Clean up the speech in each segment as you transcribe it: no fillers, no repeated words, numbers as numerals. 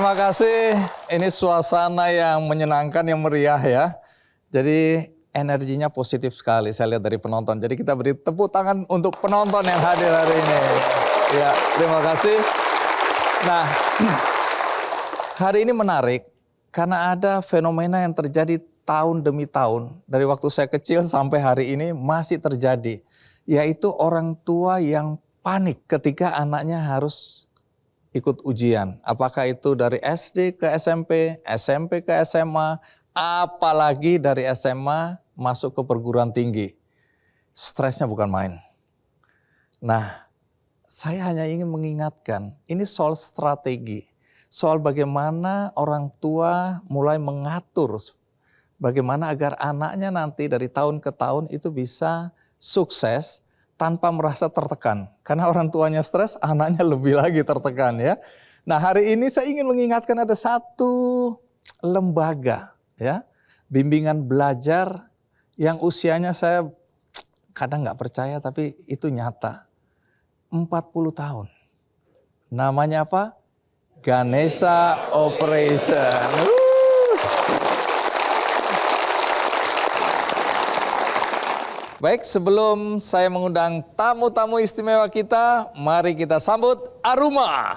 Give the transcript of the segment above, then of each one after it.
Terima kasih. Ini suasana yang menyenangkan, yang meriah ya. Jadi energinya positif sekali saya lihat dari penonton. Jadi kita beri tepuk tangan untuk penonton yang hadir hari ini. Ya, terima kasih. Nah, hari ini menarik karena ada fenomena yang terjadi tahun demi tahun. Dari waktu saya kecil sampai hari ini masih terjadi. Yaitu orang tua yang panik ketika anaknya harus ikut ujian. Apakah itu dari SD ke SMP, SMP ke SMA, apalagi dari SMA masuk ke perguruan tinggi. Stresnya bukan main. Nah, saya hanya ingin mengingatkan, ini soal strategi. Soal bagaimana orang tua mulai mengatur bagaimana agar anaknya nanti dari tahun ke tahun itu bisa sukses tanpa merasa tertekan. Karena orang tuanya stres, anaknya lebih lagi tertekan ya. Nah, hari ini saya ingin mengingatkan ada satu lembaga ya, bimbingan belajar yang usianya saya kadang nggak percaya tapi itu nyata. 40 tahun. Namanya apa? Ganesha Operation. Baik, sebelum saya mengundang tamu-tamu istimewa kita, mari kita sambut Aruma.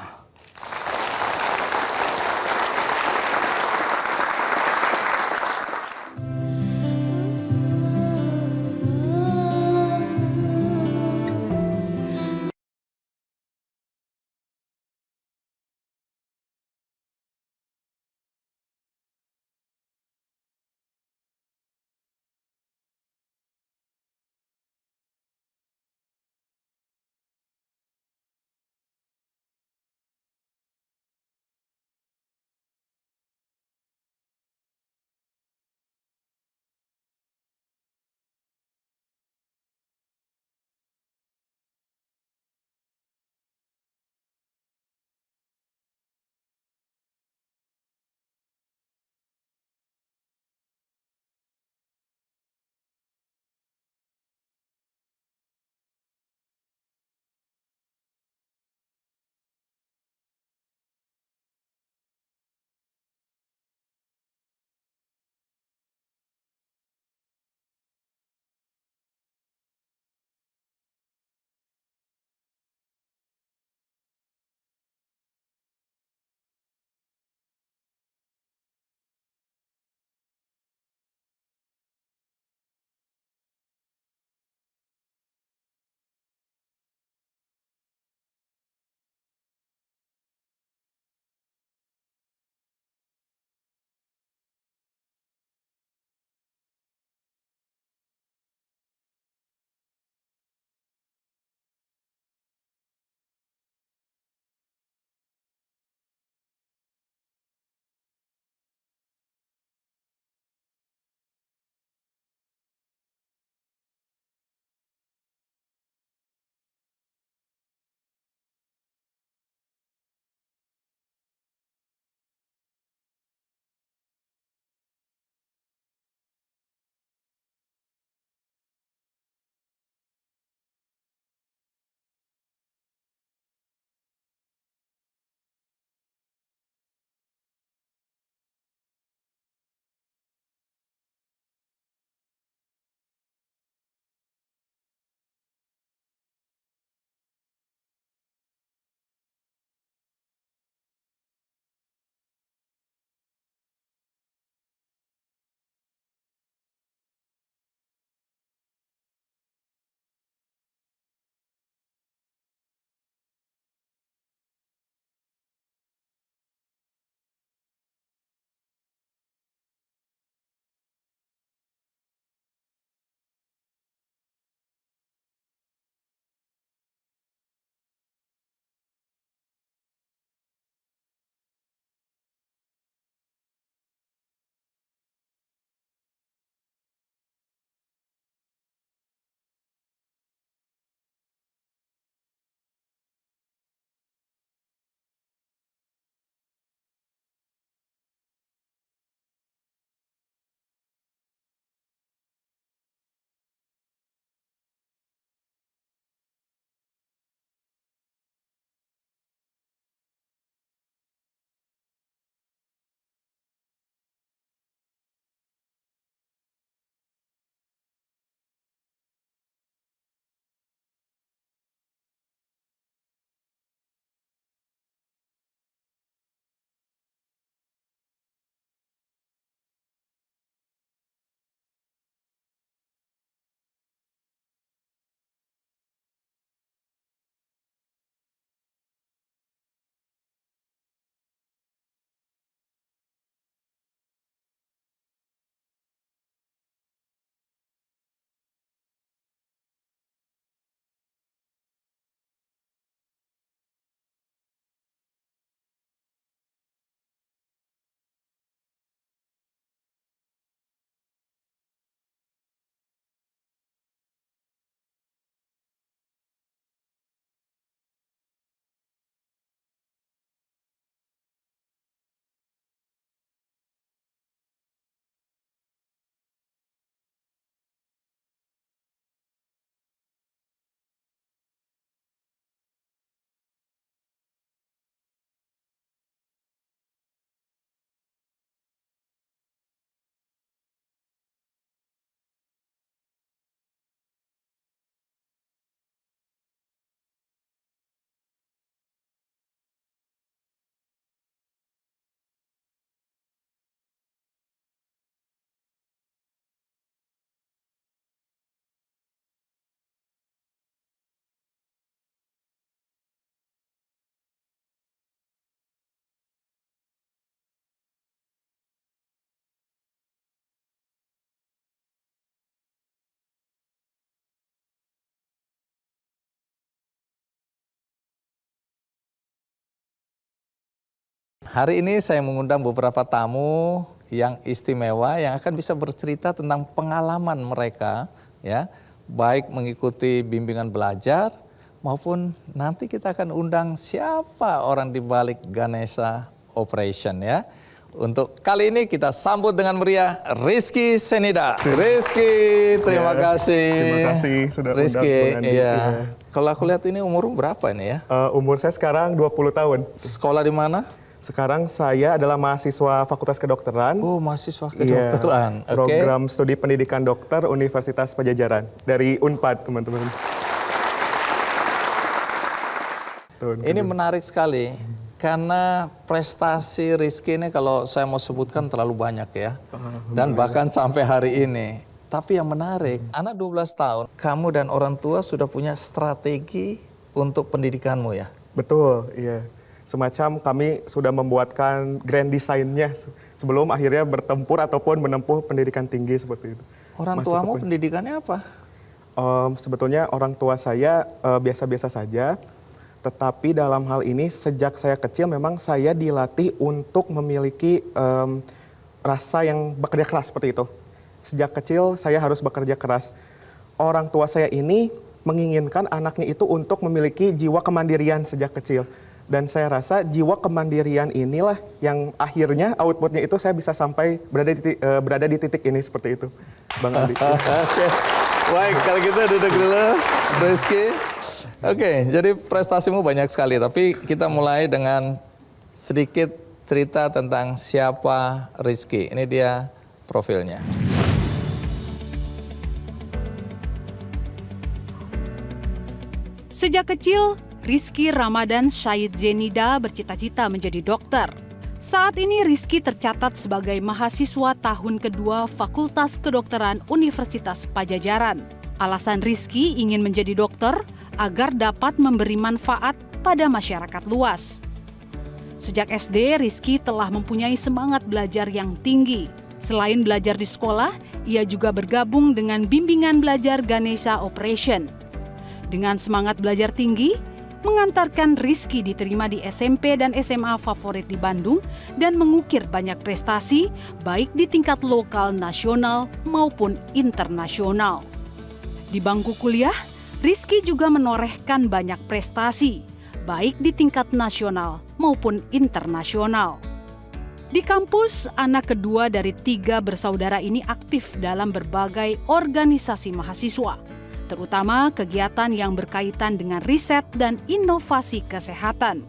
hari ini saya mengundang beberapa tamu yang istimewa yang akan bisa bercerita tentang pengalaman mereka, ya, baik mengikuti bimbingan belajar maupun nanti kita akan undang siapa orang di balik Ganesha Operation, ya. Untuk kali ini kita sambut dengan meriah Rizky Senida. Rizky, terima kasih. Terima kasih sudah undang Rizky, Bang Andi. iya. Kalau aku lihat ini umur berapa ini ya? Umur saya sekarang 20 tahun. Sekolah di mana? Sekarang saya adalah mahasiswa Fakultas Kedokteran. Oh, mahasiswa kedokteran. Iya, program studi pendidikan dokter Universitas Pajajaran dari Unpad, teman-teman. Ini menarik sekali karena prestasi Rizky ini kalau saya mau sebutkan terlalu banyak ya. Dan bahkan sampai hari ini. Tapi yang menarik, anak 12 tahun, kamu dan orang tua sudah punya strategi untuk pendidikanmu ya? Betul, iya. Semacam kami sudah membuatkan grand design-nya sebelum akhirnya bertempur ataupun menempuh pendidikan tinggi seperti itu. Orang tuamu pendidikannya apa? Sebetulnya orang tua saya biasa-biasa saja. Tetapi dalam hal ini sejak saya kecil memang saya dilatih untuk memiliki rasa yang bekerja keras seperti itu. Sejak kecil saya harus bekerja keras. Orang tua saya ini menginginkan anaknya itu untuk memiliki jiwa kemandirian sejak kecil. Dan saya rasa jiwa kemandirian inilah yang akhirnya outputnya itu saya bisa sampai berada di titik ini seperti itu. Bang Andi. Oke. Baik, kalau gitu duduk dulu, Rizky. Oke, jadi prestasimu banyak sekali, tapi kita mulai dengan sedikit cerita tentang siapa Rizky. Ini dia profilnya. Sejak kecil, Rizky Ramadan Syahid Zenida bercita-cita menjadi dokter. Saat ini Rizky tercatat sebagai mahasiswa tahun kedua Fakultas Kedokteran Universitas Pajajaran. Alasan Rizky ingin menjadi dokter agar dapat memberi manfaat pada masyarakat luas. Sejak SD, Rizky telah mempunyai semangat belajar yang tinggi. Selain belajar di sekolah, ia juga bergabung dengan bimbingan belajar Ganesha Operation. Dengan semangat belajar tinggi, mengantarkan Rizky diterima di SMP dan SMA favorit di Bandung dan mengukir banyak prestasi baik di tingkat lokal, nasional maupun internasional. Di bangku kuliah, Rizky juga menorehkan banyak prestasi, baik di tingkat nasional maupun internasional. Di kampus, anak kedua dari 3 bersaudara ini aktif dalam berbagai organisasi mahasiswa, terutama kegiatan yang berkaitan dengan riset dan inovasi kesehatan.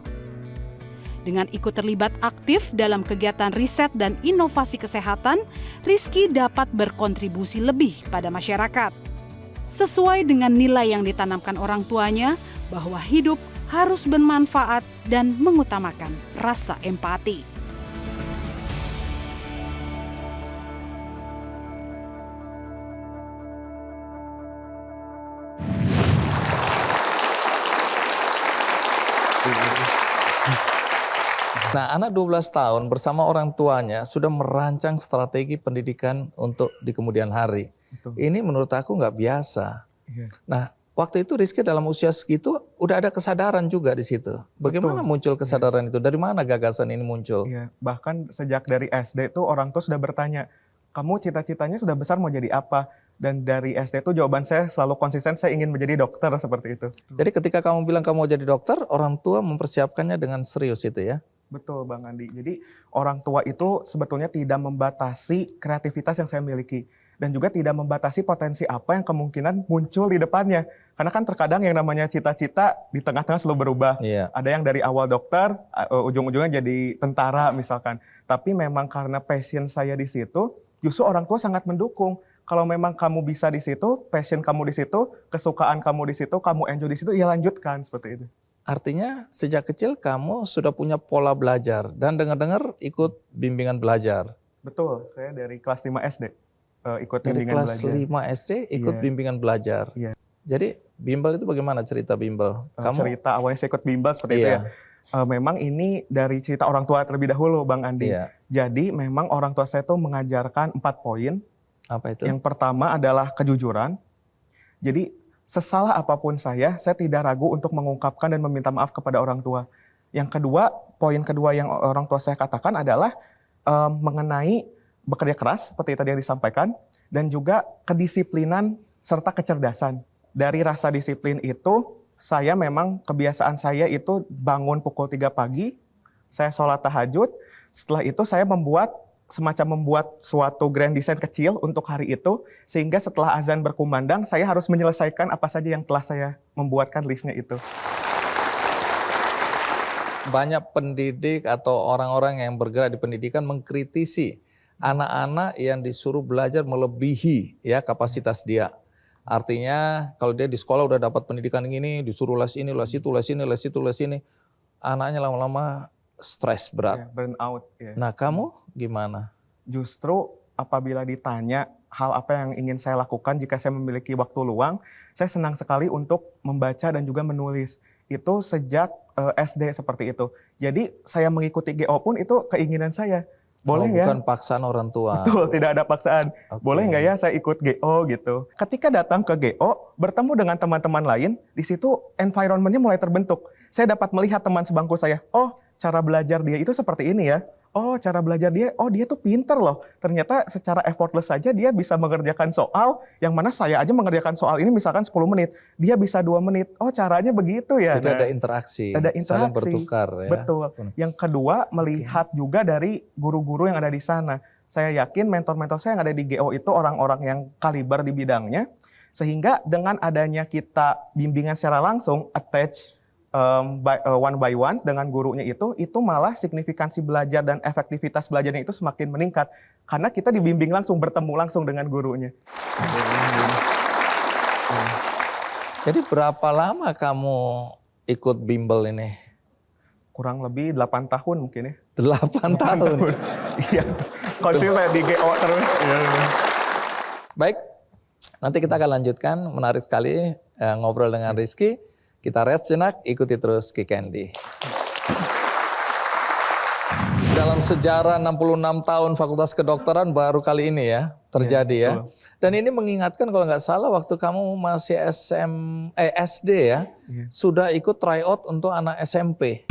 Dengan ikut terlibat aktif dalam kegiatan riset dan inovasi kesehatan, Rizky dapat berkontribusi lebih pada masyarakat. Sesuai dengan nilai yang ditanamkan orang tuanya bahwa hidup harus bermanfaat dan mengutamakan rasa empati. Nah, anak 12 tahun bersama orang tuanya sudah merancang strategi pendidikan untuk di kemudian hari. Betul. Ini menurut aku nggak biasa. Iya. Nah, waktu itu Rizky dalam usia segitu udah ada kesadaran juga di situ. Bagaimana muncul kesadaran itu? Dari mana gagasan ini muncul? Iya, bahkan sejak dari SD tuh orang tua sudah bertanya, kamu cita-citanya sudah besar mau jadi apa? Dan dari SD tuh jawaban saya selalu konsisten, saya ingin menjadi dokter seperti itu. Jadi ketika kamu bilang kamu mau jadi dokter, orang tua mempersiapkannya dengan serius itu ya? Betul Bang Andi. Jadi orang tua itu sebetulnya tidak membatasi kreativitas yang saya miliki. Dan juga tidak membatasi potensi apa yang kemungkinan muncul di depannya. Karena kan terkadang yang namanya cita-cita di tengah-tengah selalu berubah. Iya. Ada yang dari awal dokter, ujung-ujungnya jadi tentara misalkan. Tapi memang karena passion saya di situ, justru orang tua sangat mendukung. Kalau memang kamu bisa di situ, passion kamu di situ, kesukaan kamu di situ, kamu enjoy di situ, ya lanjutkan seperti itu. Artinya sejak kecil kamu sudah punya pola belajar dan dengar-dengar ikut bimbingan belajar. Betul, saya dari kelas 5 SD ikut Dari bimbingan kelas belajar. 5 SD ikut Iya. bimbingan belajar. Iya. Jadi bimbel itu bagaimana cerita bimbel? Cerita awalnya saya ikut bimbel seperti itu ya. Memang ini dari cerita orang tua terlebih dahulu Bang Andi. Iya. Jadi memang orang tua saya tuh mengajarkan 4 poin. Apa itu? Yang pertama adalah kejujuran. Jadi sesalah apapun saya tidak ragu untuk mengungkapkan dan meminta maaf kepada orang tua. Yang kedua, poin kedua yang orang tua saya katakan adalah mengenai bekerja keras seperti tadi yang disampaikan, dan juga kedisiplinan serta kecerdasan. Dari rasa disiplin itu, saya memang kebiasaan saya itu bangun pukul 3 pagi, saya sholat tahajud, setelah itu saya membuat suatu grand design kecil untuk hari itu, sehingga setelah azan berkumandang, saya harus menyelesaikan apa saja yang telah saya membuatkan listnya itu. Banyak pendidik atau orang-orang yang bergerak di pendidikan mengkritisi anak-anak yang disuruh belajar melebihi ya kapasitas dia. Artinya kalau dia di sekolah udah dapat pendidikan ini, disuruh les ini, les itu, les ini, les itu, les ini, anaknya lama-lama stres berat. Burn out. Ya. Nah, kamu gimana? Justru apabila ditanya hal apa yang ingin saya lakukan jika saya memiliki waktu luang, saya senang sekali untuk membaca dan juga menulis. Itu sejak SD seperti itu. Jadi saya mengikuti GO pun itu keinginan saya. Boleh ya? Bukan paksaan orang tua. Betul, tidak ada paksaan. Okay. Boleh nggak ya saya ikut GO gitu. Ketika datang ke GO, bertemu dengan teman-teman lain, di situ environment-nya mulai terbentuk. Saya dapat melihat teman sebangku saya, oh cara belajar dia itu seperti ini ya. Oh cara belajar dia, oh dia tuh pinter loh. Ternyata secara effortless saja dia bisa mengerjakan soal, yang mana saya aja mengerjakan soal ini misalkan 10 menit. Dia bisa 2 menit. Oh caranya begitu ya. Jadi ada interaksi, saling bertukar ya. Betul. Yang kedua, melihat juga dari guru-guru yang ada di sana. Saya yakin mentor-mentor saya yang ada di GO itu orang-orang yang kaliber di bidangnya. Sehingga dengan adanya kita bimbingan secara langsung, attach one by one dengan gurunya itu malah signifikansi belajar dan efektivitas belajarnya itu semakin meningkat. Karena kita dibimbing langsung, bertemu langsung dengan gurunya. Jadi berapa lama kamu ikut bimbel ini? Kurang lebih 8 tahun mungkin ya. 8 tahun? Iya, konsisten di GO terus. Baik, nanti kita akan lanjutkan. Menarik sekali ngobrol dengan Rizky. Kita rest jenak, ikuti terus Ki Candy. Dalam sejarah 66 tahun Fakultas Kedokteran baru kali ini ya terjadi ya. Dan ini mengingatkan kalau nggak salah waktu kamu masih SD ya, sudah ikut tryout untuk anak SMP.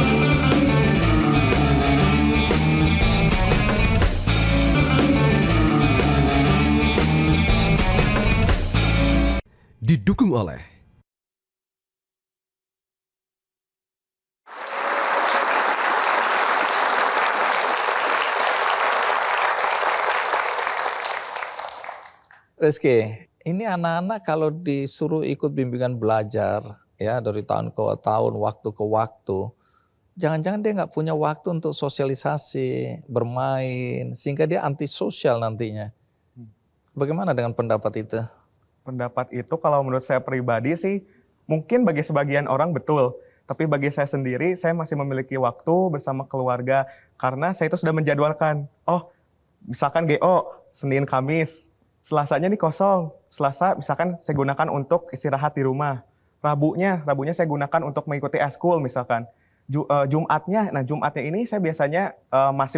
Didukung oleh Rizky, ini anak-anak kalau disuruh ikut bimbingan belajar ya dari tahun ke tahun, waktu ke waktu, jangan-jangan dia nggak punya waktu untuk sosialisasi, bermain, sehingga dia antisosial nantinya. Bagaimana dengan pendapat itu? Pendapat itu kalau menurut saya pribadi sih, mungkin bagi sebagian orang betul. Tapi bagi saya sendiri, saya masih memiliki waktu bersama keluarga. Karena saya itu sudah menjadwalkan, oh misalkan GO, Senin, Kamis, Selasanya nih kosong. Selasa misalkan saya gunakan untuk istirahat di rumah. Rabunya saya gunakan untuk mengikuti eskul misalkan. Jumatnya ini saya biasanya masih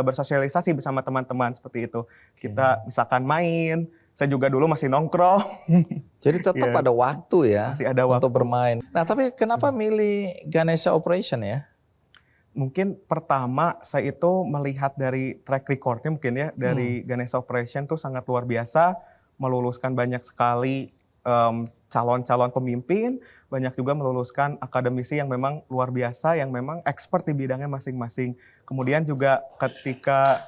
bersosialisasi bersama teman-teman seperti itu. Kita misalkan main, saya juga dulu masih nongkrong. Jadi tetap ada waktu ya masih ada waktu untuk bermain. Nah tapi kenapa milih Ganesha Operation ya? Mungkin pertama saya itu melihat dari track recordnya mungkin ya. Dari Ganesha Operation tuh sangat luar biasa. Meluluskan banyak sekali calon-calon pemimpin. Banyak juga meluluskan akademisi yang memang luar biasa. Yang memang expert di bidangnya masing-masing. Kemudian juga ketika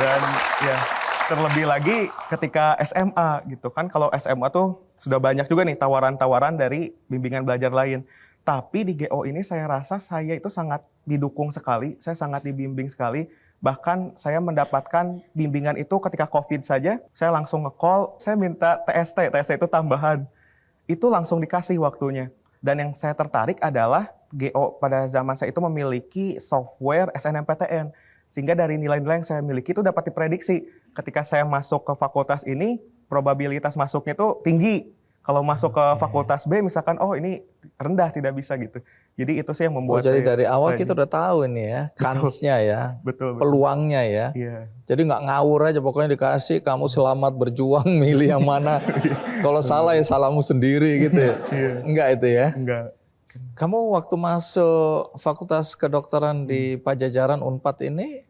dan ya terlebih lagi ketika SMA gitu kan. Kalau SMA tuh sudah banyak juga nih tawaran-tawaran dari bimbingan belajar lain. Tapi di GO ini saya rasa saya itu sangat didukung sekali, saya sangat dibimbing sekali. Bahkan saya mendapatkan bimbingan itu ketika COVID saja, saya langsung nge-call, saya minta TST itu tambahan. Itu langsung dikasih waktunya. Dan yang saya tertarik adalah GO pada zaman saya itu memiliki software SNMPTN. Sehingga dari nilai-nilai yang saya miliki itu dapat diprediksi. Ketika saya masuk ke fakultas ini, probabilitas masuknya itu tinggi. Kalau masuk ke fakultas B misalkan, oh ini rendah, tidak bisa gitu. Jadi itu sih yang membuat jadi saya dari awal kita udah tahu ini ya, kansnya ya, betul. peluangnya ya. Iya. Jadi nggak ngawur aja, pokoknya dikasih, kamu selamat berjuang, milih yang mana. Kalau salah ya salahmu sendiri gitu ya. Enggak itu ya? Enggak. Kamu waktu masuk Fakultas Kedokteran di Pajajaran Unpad ini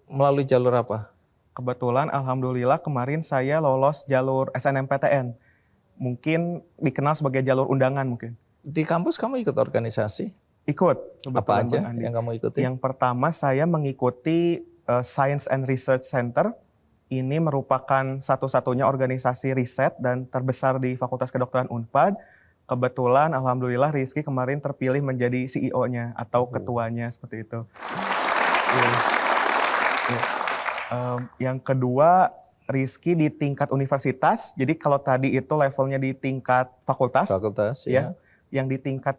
melalui jalur apa? Kebetulan alhamdulillah kemarin saya lolos jalur SNMPTN. Mungkin dikenal sebagai jalur undangan mungkin. Di kampus kamu ikut organisasi? Ikut. Apa kebetulan, aja Bang Andi. yang kamu ikuti? Yang pertama saya mengikuti Science and Research Center. Ini merupakan satu-satunya organisasi riset dan terbesar di Fakultas Kedokteran Unpad. Kebetulan alhamdulillah Rizky kemarin terpilih menjadi CEO-nya atau ketuanya seperti itu. Yang kedua, Rizky di tingkat universitas. Jadi kalau tadi itu levelnya di tingkat fakultas. Fakultas, ya. Yang di tingkat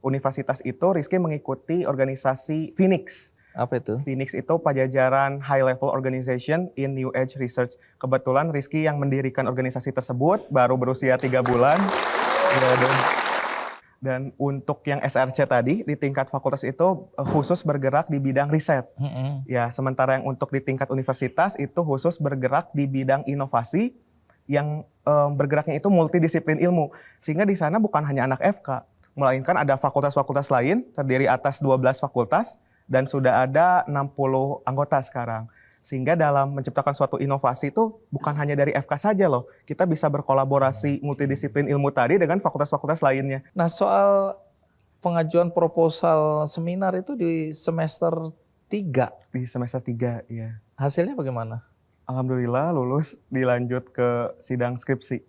universitas itu Rizky mengikuti organisasi Phoenix. Apa itu? Phoenix itu Pajajaran High Level Organization in New Age Research. Kebetulan Rizky yang mendirikan organisasi tersebut baru berusia 3 bulan. Dan untuk yang SRC tadi di tingkat fakultas itu khusus bergerak di bidang riset. Ya, sementara yang untuk di tingkat universitas itu khusus bergerak di bidang inovasi yang bergeraknya itu multidisiplin ilmu. Sehingga di sana bukan hanya anak FK, melainkan ada fakultas-fakultas lain terdiri atas 12 fakultas dan sudah ada 60 anggota sekarang. Sehingga dalam menciptakan suatu inovasi itu bukan hanya dari FK saja loh. Kita bisa berkolaborasi multidisiplin ilmu tadi dengan fakultas-fakultas lainnya. Nah, soal pengajuan proposal seminar itu di semester 3. Di semester 3, ya. Hasilnya bagaimana? Alhamdulillah lulus, dilanjut ke sidang skripsi.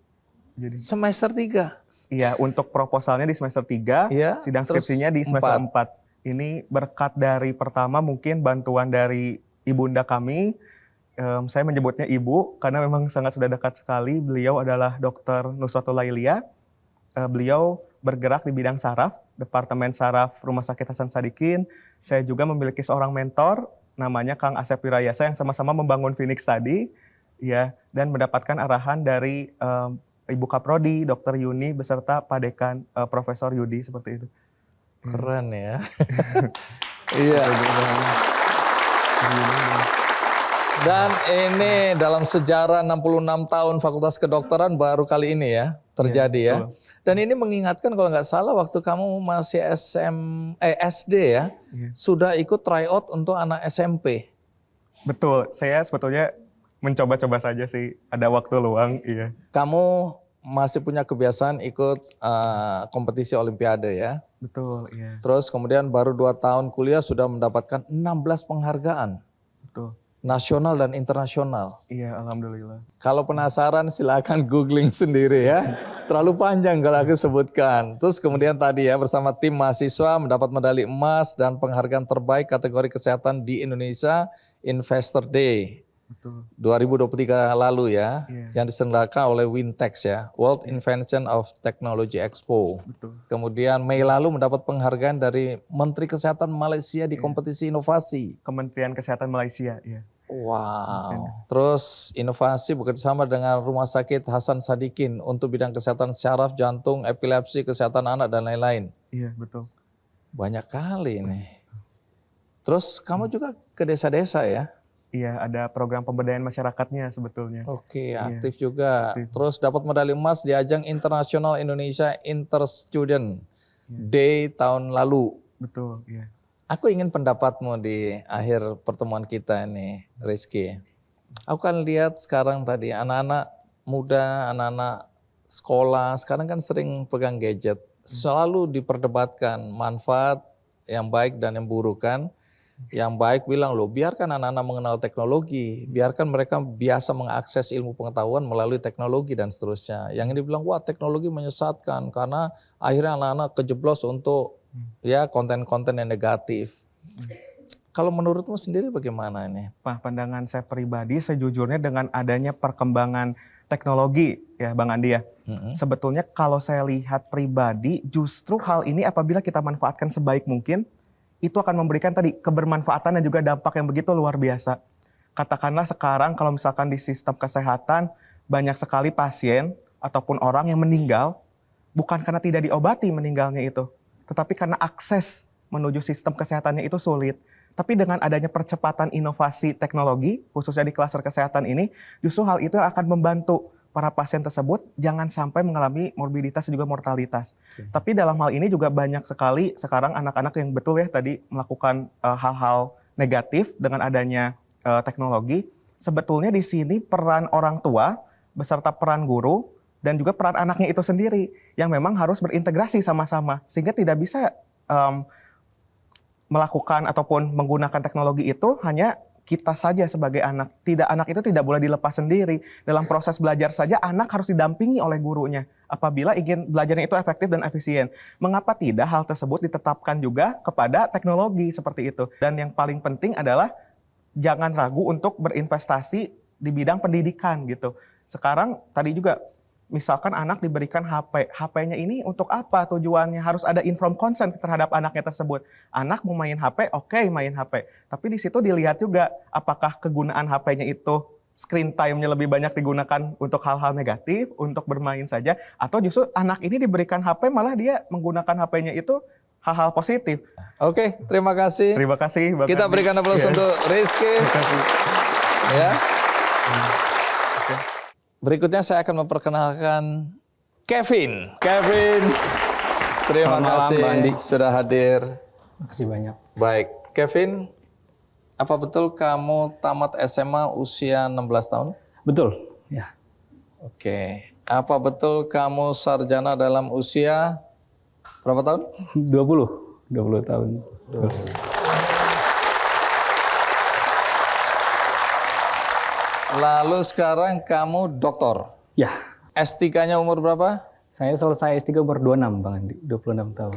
Jadi Semester 3? iya, untuk proposalnya di semester 3, Iya, sidang terus skripsinya di semester 4. 4. Ini berkat dari pertama mungkin bantuan dari ibunda kami. Saya menyebutnya ibu karena memang sangat sudah dekat sekali. Beliau adalah Dr. Nusratul Lailia. Beliau bergerak di bidang saraf, Departemen Saraf Rumah Sakit Hasan Sadikin. Saya juga memiliki seorang mentor, namanya Kang Asep Wirayasa yang sama-sama membangun Phoenix tadi, ya, dan mendapatkan arahan dari Ibu Kaprodi, Dr. Yuni, beserta Pak Dekan, Profesor Yudi, seperti itu. Keren ya. Iya. Dan ini dalam sejarah 66 tahun Fakultas Kedokteran baru kali ini ya terjadi ya. Dan ini mengingatkan kalau nggak salah waktu kamu masih SD ya, sudah ikut tryout untuk anak SMP. Betul, saya sebetulnya mencoba-coba saja sih, ada waktu luang, iya. Kamu masih punya kebiasaan ikut kompetisi olimpiade ya. Betul, iya. Terus kemudian baru 2 tahun kuliah sudah mendapatkan 16 penghargaan. Betul. Nasional dan internasional. Iya, alhamdulillah. Kalau penasaran silakan googling sendiri ya. Terlalu panjang kalau aku sebutkan. Terus kemudian tadi ya bersama tim mahasiswa mendapat medali emas dan penghargaan terbaik kategori kesehatan di Indonesia Investor Day. Betul. 2023 lalu ya, Iya. yang diselenggarakan oleh Wintex ya, World Invention of Technology Expo. Betul. Kemudian Mei lalu mendapat penghargaan dari Menteri Kesehatan Malaysia di kompetisi inovasi. Kementerian Kesehatan Malaysia, iya. Wow. Terus inovasi bekerjasama dengan Rumah Sakit Hasan Sadikin untuk bidang kesehatan syaraf, jantung, epilepsi, kesehatan anak dan lain-lain. Iya, betul. Banyak kali nih. Terus kamu juga ke desa-desa ya? Iya, ada program pemberdayaan masyarakatnya sebetulnya. Oke, Iya. aktif juga. Aktif. Terus dapat medali emas di ajang International Indonesia Interstudent Day tahun lalu. Betul, iya. Aku ingin pendapatmu di akhir pertemuan kita ini, Rizky. Aku kan lihat sekarang tadi anak-anak muda, anak-anak sekolah, sekarang kan sering pegang gadget. Selalu diperdebatkan manfaat yang baik dan yang buruk kan. Yang baik bilang loh, biarkan anak-anak mengenal teknologi, biarkan mereka biasa mengakses ilmu pengetahuan melalui teknologi dan seterusnya. Yang ini bilang, wah teknologi menyesatkan karena akhirnya anak-anak kejeblos untuk ya konten-konten yang negatif. Kalau menurutmu sendiri bagaimana ini? Pak, pandangan saya pribadi sejujurnya dengan adanya perkembangan teknologi ya Bang Andi ya. Sebetulnya kalau saya lihat pribadi justru hal ini apabila kita manfaatkan sebaik mungkin, itu akan memberikan tadi kebermanfaatan dan juga dampak yang begitu luar biasa. Katakanlah sekarang kalau misalkan di sistem kesehatan banyak sekali pasien ataupun orang yang meninggal bukan karena tidak diobati meninggalnya itu, tetapi karena akses menuju sistem kesehatannya itu sulit. Tapi dengan adanya percepatan inovasi teknologi, khususnya di klaster kesehatan ini, justru hal itu akan membantu para pasien tersebut jangan sampai mengalami morbiditas dan juga mortalitas. Tapi dalam hal ini juga banyak sekali sekarang anak-anak yang betul ya tadi melakukan hal-hal negatif dengan adanya teknologi. Sebetulnya di sini peran orang tua beserta peran guru dan juga peran anaknya itu sendiri yang memang harus berintegrasi sama-sama sehingga tidak bisa melakukan ataupun menggunakan teknologi itu hanya kita saja sebagai anak. Anak itu tidak boleh dilepas sendiri. Dalam proses belajar saja anak harus didampingi oleh gurunya apabila ingin belajarnya itu efektif dan efisien. Mengapa tidak hal tersebut ditetapkan juga kepada teknologi seperti itu? Dan yang paling penting adalah jangan ragu untuk berinvestasi di bidang pendidikan gitu. Sekarang tadi juga misalkan anak diberikan HP, HP-nya ini untuk apa tujuannya? Harus ada informed consent terhadap anaknya tersebut. Anak mau main HP, oke, main HP. Tapi di situ dilihat juga apakah kegunaan HP-nya itu screen time-nya lebih banyak digunakan untuk hal-hal negatif, untuk bermain saja, atau justru anak ini diberikan HP malah dia menggunakan HP-nya itu hal-hal positif. Oke, terima kasih. Terima kasih. Kita berikan aplaus untuk Rizky. Terima kasih. Ya. Berikutnya saya akan memperkenalkan Kevin. Kevin, terima Selamat malam, kasih Bang Andi. sudah hadir. Terima kasih banyak. Baik, Kevin, apa betul kamu tamat SMA usia 16 tahun? Betul, ya. Oke. Apa betul kamu sarjana dalam usia berapa tahun? 20 tahun. Lalu sekarang kamu doktor. Ya, S3-nya umur berapa? saya selesai S3 umur 26, Bang Andi. 26 tahun.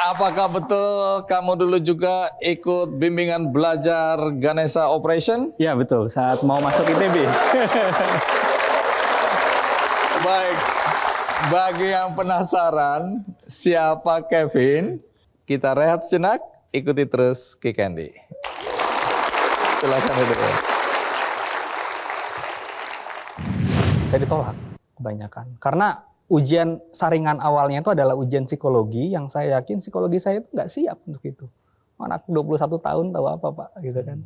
Apakah betul kamu dulu juga ikut bimbingan belajar Ganesha Operation? Ya, betul. Saat mau masuk ITB. Baik, bagi yang penasaran siapa Kevin, kita rehat sejenak, ikuti terus Kick Andy. Silakan duduk. Saya ditolak kebanyakan. Karena ujian saringan awalnya itu adalah ujian psikologi yang saya yakin psikologi saya itu nggak siap untuk itu. Anak 21 tahun tahu apa, Pak, gitu kan.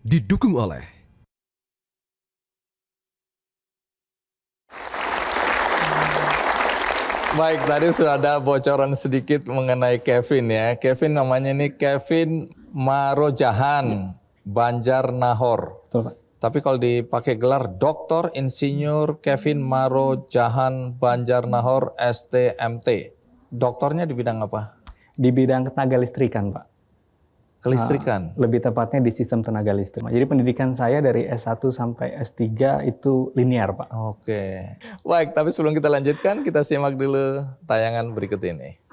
Didukung oleh Baik, tadi sudah ada bocoran sedikit mengenai Kevin ya. Kevin namanya ini Kevin Marojahan Banjarnahor. Betul, Pak. Tapi kalau dipakai gelar Dr. Insinyur Kevin Marojahan Banjarnahor STMT. Doktornya di bidang apa? Di bidang tenaga listrikan, Pak. Kelistrikan. Lebih tepatnya di sistem tenaga listrik. Jadi pendidikan saya dari S1 sampai S3 itu linear, Pak. Oke. Baik, tapi sebelum kita lanjutkan, kita simak dulu tayangan berikut ini.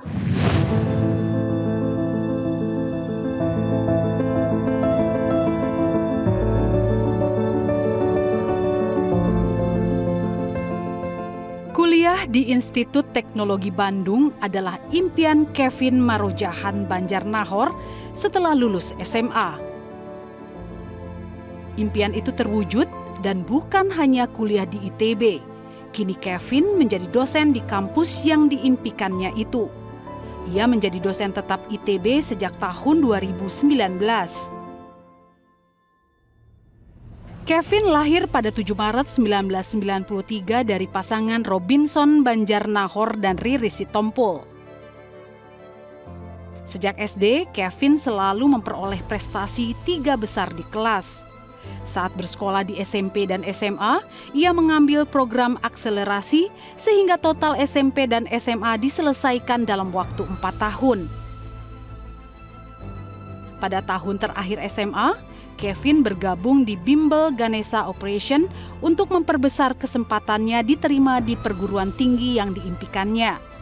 Kuliah di Institut Teknologi Bandung adalah impian Kevin Marojahan Banjarnahor setelah lulus SMA. Impian itu terwujud dan bukan hanya kuliah di ITB. Kini Kevin menjadi dosen di kampus yang diimpikannya itu. Ia menjadi dosen tetap ITB sejak tahun 2019. Kevin lahir pada 7 Maret 1993 dari pasangan Robinson Banjarnahor dan Riri Sitompul. Sejak SD, Kevin selalu memperoleh prestasi 3 besar di kelas. Saat bersekolah di SMP dan SMA, ia mengambil program akselerasi sehingga total SMP dan SMA diselesaikan dalam waktu 4 tahun. Pada tahun terakhir SMA, Kevin bergabung di Bimbel Ganesha Operation untuk memperbesar kesempatannya diterima di perguruan tinggi yang diimpikannya.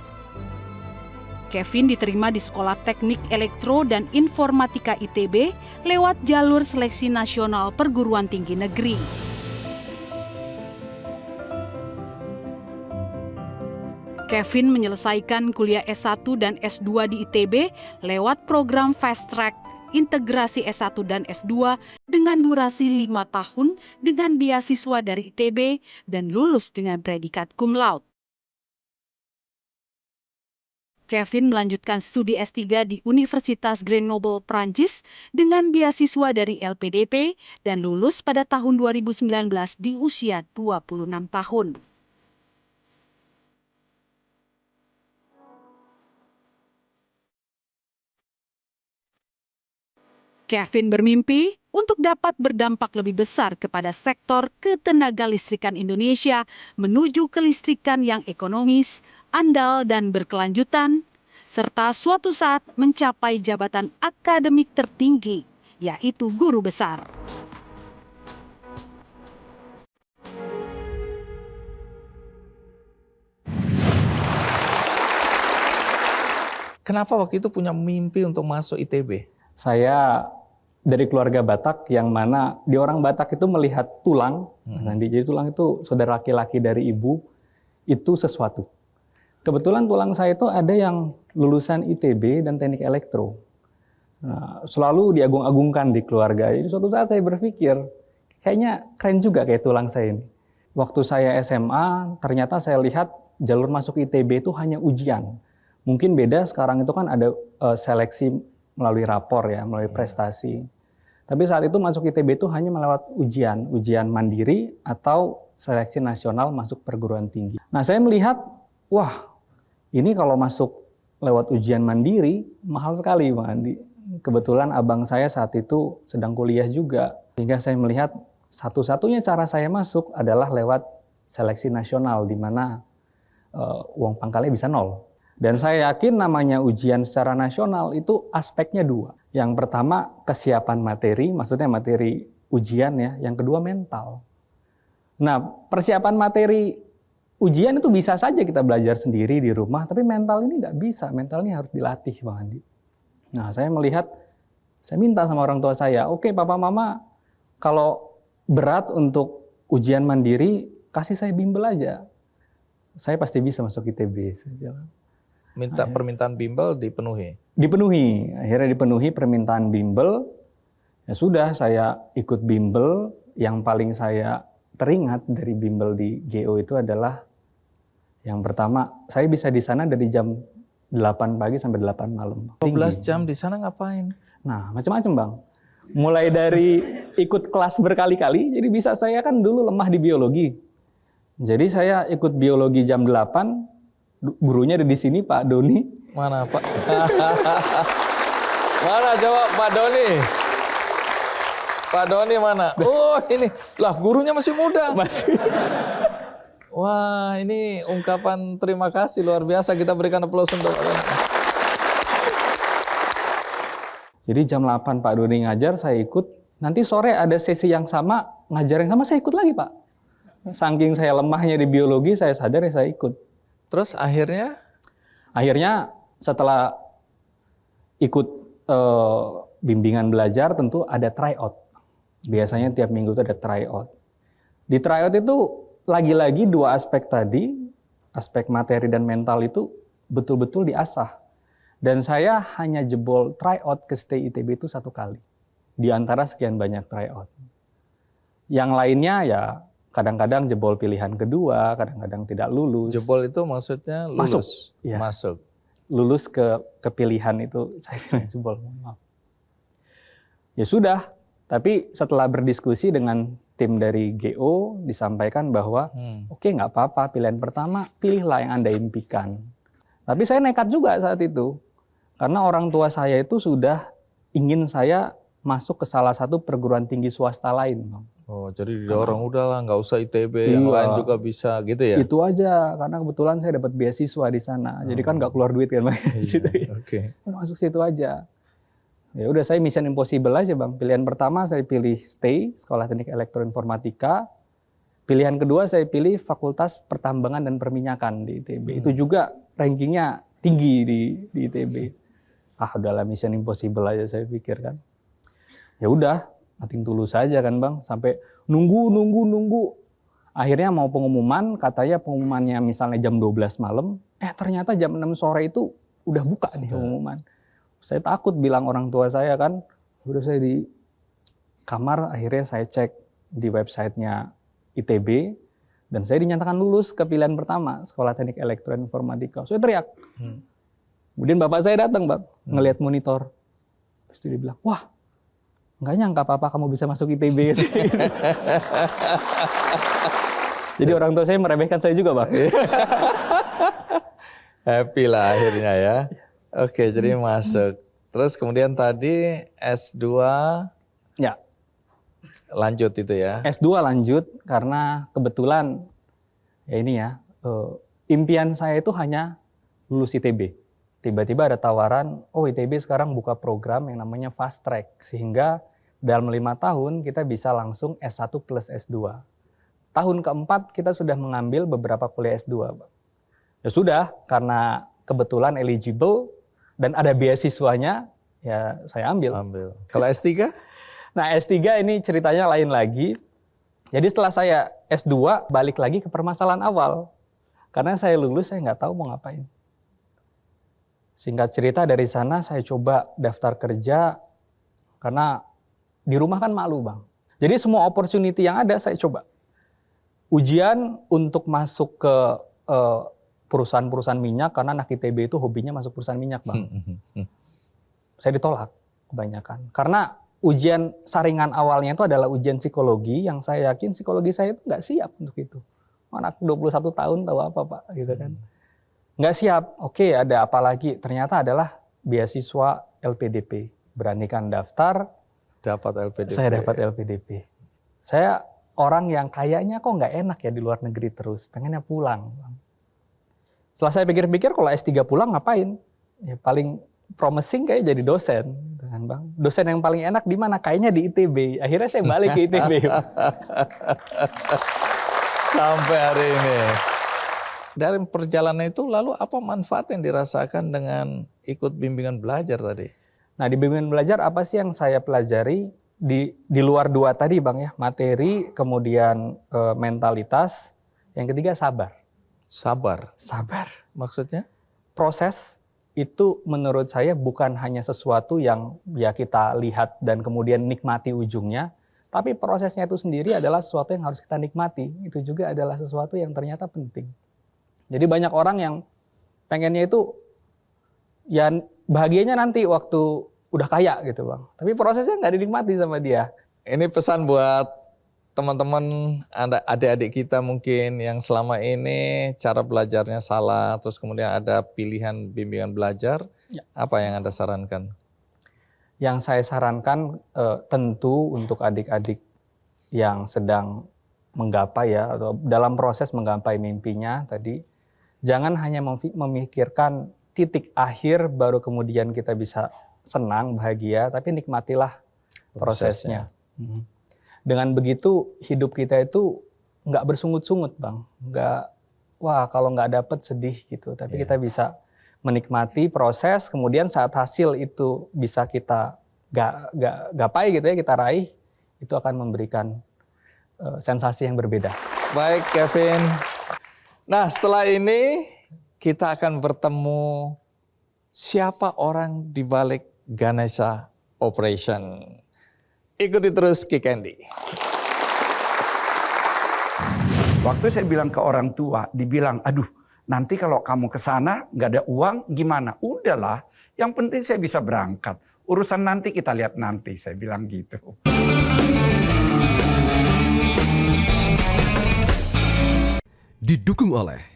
Kevin diterima di Sekolah Teknik Elektro dan Informatika ITB lewat jalur seleksi nasional perguruan tinggi negeri. Kevin menyelesaikan kuliah S1 dan S2 di ITB lewat program Fast Track integrasi S1 dan S2 dengan durasi 5 tahun dengan beasiswa dari ITB dan lulus dengan predikat cum laude. Kevin melanjutkan studi S3 di Universitas Grenoble, Prancis dengan beasiswa dari LPDP dan lulus pada tahun 2019 di usia 26 tahun. Kevin bermimpi untuk dapat berdampak lebih besar kepada sektor ketenagalistrikan Indonesia menuju kelistrikan yang ekonomis, andal dan berkelanjutan, serta suatu saat mencapai jabatan akademik tertinggi, yaitu guru besar. Kenapa waktu itu punya mimpi untuk masuk ITB? Saya dari keluarga Batak yang mana di orang Batak itu melihat tulang, nanti jadi tulang itu saudara laki-laki dari ibu, itu sesuatu. Kebetulan tulang saya itu ada yang lulusan ITB dan teknik elektro. Nah, selalu diagung-agungkan di keluarga. Jadi suatu saat saya berpikir, kayaknya keren juga kayak tulang saya ini. Waktu saya SMA, ternyata saya lihat jalur masuk ITB itu hanya ujian. Mungkin beda sekarang itu kan ada seleksi melalui rapor ya, melalui prestasi. Tapi saat itu masuk ITB itu hanya melewat ujian mandiri atau seleksi nasional masuk perguruan tinggi. Nah, saya melihat, wah, ini kalau masuk lewat ujian mandiri mahal sekali, Bang Andi. Kebetulan abang saya saat itu sedang kuliah juga, sehingga saya melihat satu-satunya cara saya masuk adalah lewat seleksi nasional, di mana uang pangkalnya bisa nol. Dan saya yakin namanya ujian secara nasional itu aspeknya dua. Yang pertama kesiapan materi, maksudnya materi ujian ya. Yang kedua mental. Nah, persiapan materi ujian itu bisa saja kita belajar sendiri di rumah, tapi mental ini nggak bisa. Mental ini harus dilatih, Bang Andi. Nah, saya melihat, saya minta sama orang tua saya, oke papa mama, kalau berat untuk ujian mandiri, kasih saya bimbel aja. Saya pasti bisa masuk ITB, saya bilang. Minta permintaan bimbel dipenuhi? Dipenuhi, akhirnya dipenuhi permintaan bimbel. Ya sudah, saya ikut bimbel. Yang paling saya teringat dari bimbel di GO itu adalah yang pertama, saya bisa di sana dari jam 8 pagi sampai 8 malam. 12 jam di sana ngapain? Nah, macam-macam Bang. Mulai dari ikut kelas berkali-kali, jadi bisa saya kan dulu lemah di biologi. Jadi saya ikut biologi jam 8, gurunya ada di sini Pak Doni. Mana Pak? Mana coba Pak Doni? Pak Doni mana? Oh ini, lah gurunya masih muda. Masih. Wah ini ungkapan terima kasih luar biasa. Kita berikan aplaus untuk Pak Doni. Jadi jam 8 Pak Doni ngajar, saya ikut. Nanti sore ada sesi yang sama, ngajar yang sama, saya ikut lagi Pak. Saking saya lemahnya di biologi, saya sadar ya saya ikut. Terus akhirnya? Akhirnya setelah ikut bimbingan belajar tentu ada tryout. Biasanya tiap minggu itu ada tryout. Di tryout itu lagi-lagi dua aspek tadi, aspek materi dan mental itu betul-betul diasah. Dan saya hanya jebol tryout ke Stay ITB itu 1 kali. Di antara sekian banyak tryout. Yang lainnya ya kadang-kadang jebol pilihan kedua, kadang-kadang tidak lulus. Jebol itu maksudnya lulus? Masuk. Ya. Masuk. Lulus ke pilihan itu saya jebol. Maaf. Ya sudah, tapi setelah berdiskusi dengan tim dari GO disampaikan bahwa oke, nggak apa-apa, pilihan pertama pilihlah yang Anda impikan. Tapi saya nekat juga saat itu. Karena orang tua saya itu sudah ingin saya masuk ke salah satu perguruan tinggi swasta lain, Bang. Oh, jadi didorong udahlah nggak usah ITB, yang lain juga bisa gitu ya? Itu aja, karena kebetulan saya dapat beasiswa di sana. Jadi kan nggak keluar duit kan, Bang. Iya, oke. Masuk situ aja. Ya udah, saya mission impossible aja, Bang. Pilihan pertama saya pilih STAY, Sekolah Teknik Elektroinformatika. Pilihan kedua saya pilih Fakultas Pertambangan dan Perminyakan di ITB. Itu juga rankingnya tinggi di ITB. Ah, udahlah mission impossible aja saya pikir kan. Ya udah, nothing tulus saja kan Bang, sampai nunggu. Akhirnya mau pengumuman, katanya pengumumannya misalnya jam 12 malam, ternyata jam 6 sore itu udah buka nih pengumuman. Saya takut bilang orang tua saya kan, Udah saya di kamar, akhirnya saya cek di websitenya ITB, dan saya dinyatakan lulus ke pilihan pertama, Sekolah Teknik Elektroinformatika. Saya teriak. Kemudian bapak saya datang, Bang, ngelihat monitor. Terus dia bilang, wah, nggak nyangka papa kamu bisa masuk ITB. Jadi orang tua saya meremehkan saya juga, Bang. Happy lah akhirnya ya. Oke, jadi masuk. Terus kemudian tadi S2 Ya, lanjut itu ya. S2 lanjut karena kebetulan ya ini ya, impian saya itu hanya lulus ITB. Tiba-tiba ada tawaran, oh ITB sekarang buka program yang namanya fast track, sehingga dalam 5 tahun kita bisa langsung S1 plus S2. Tahun keempat kita sudah mengambil beberapa kuliah S2. Ya sudah, karena kebetulan eligible dan ada beasiswanya, ya saya ambil. Kalau S3? Nah S3 ini ceritanya lain lagi. Jadi setelah saya S2 balik lagi ke permasalahan awal. Karena saya lulus saya nggak tahu mau ngapain. Singkat cerita dari sana saya coba daftar kerja. Karena di rumah kan malu, Bang. Jadi semua opportunity yang ada saya coba. Ujian untuk masuk ke perusahaan-perusahaan minyak, karena anak ITB itu hobinya masuk perusahaan minyak, Bang. Saya ditolak kebanyakan. Karena ujian saringan awalnya itu adalah ujian psikologi, yang saya yakin psikologi saya itu nggak siap untuk itu. Anak 21 tahun tahu apa, Pak, gitu kan. Nggak siap. Oke, ada apa lagi? Ternyata adalah beasiswa LPDP. Beranikan daftar. Dapat LPDP. Saya dapat LPDP. Saya orang yang kayaknya kok nggak enak ya di luar negeri terus. Pengennya pulang. Setelah saya pikir-pikir, kalau S3 pulang ngapain? Ya paling promising kayak jadi dosen, kan Bang. Dosen yang paling enak di mana? Kayaknya di ITB. Akhirnya saya balik ke ITB. Sampai hari ini. Dari perjalanan itu lalu apa manfaat yang dirasakan dengan ikut bimbingan belajar tadi? Nah, di bimbingan belajar apa sih yang saya pelajari di luar dua tadi, Bang ya? Materi, kemudian mentalitas, yang ketiga sabar. Sabar. Sabar. Maksudnya? Proses itu menurut saya bukan hanya sesuatu yang ya kita lihat dan kemudian nikmati ujungnya, tapi prosesnya itu sendiri adalah sesuatu yang harus kita nikmati. Itu juga adalah sesuatu yang ternyata penting. Jadi banyak orang yang pengennya itu ya bahagianya nanti waktu udah kaya gitu, Bang. Tapi prosesnya nggak dinikmati sama dia. Ini pesan buat teman-teman, adik-adik kita mungkin yang selama ini cara belajarnya salah, terus kemudian ada pilihan bimbingan belajar, Ya. Apa yang Anda sarankan? Yang saya sarankan tentu untuk adik-adik yang sedang menggapai ya, atau dalam proses menggapai mimpinya tadi, jangan hanya memikirkan titik akhir baru kemudian kita bisa senang, bahagia, tapi nikmatilah prosesnya. Dengan begitu hidup kita itu nggak bersungut-sungut, Bang. Nggak, wah kalau nggak dapet sedih gitu. Tapi kita bisa menikmati proses, kemudian saat hasil itu bisa kita gapai gitu ya, kita raih, itu akan memberikan sensasi yang berbeda. Baik Kevin. Nah setelah ini kita akan bertemu siapa orang di balik Ganesha Operation. Ikuti terus Ki Candy. Waktu saya bilang ke orang tua, dibilang, aduh nanti kalau kamu ke sana nggak ada uang gimana? Udahlah, yang penting saya bisa berangkat. Urusan nanti kita lihat nanti, saya bilang gitu. Didukung oleh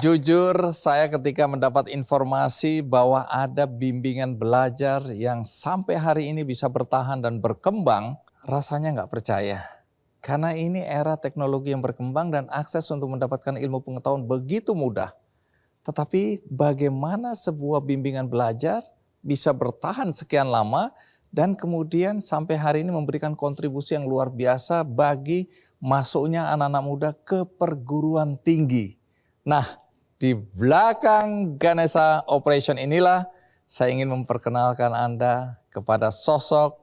Jujur saya ketika mendapat informasi bahwa ada bimbingan belajar yang sampai hari ini bisa bertahan dan berkembang, rasanya nggak percaya. Karena ini era teknologi yang berkembang dan akses untuk mendapatkan ilmu pengetahuan begitu mudah. Tetapi bagaimana sebuah bimbingan belajar bisa bertahan sekian lama dan kemudian sampai hari ini memberikan kontribusi yang luar biasa bagi masuknya anak-anak muda ke perguruan tinggi. Nah, di belakang Ganesha Operation inilah saya ingin memperkenalkan Anda kepada sosok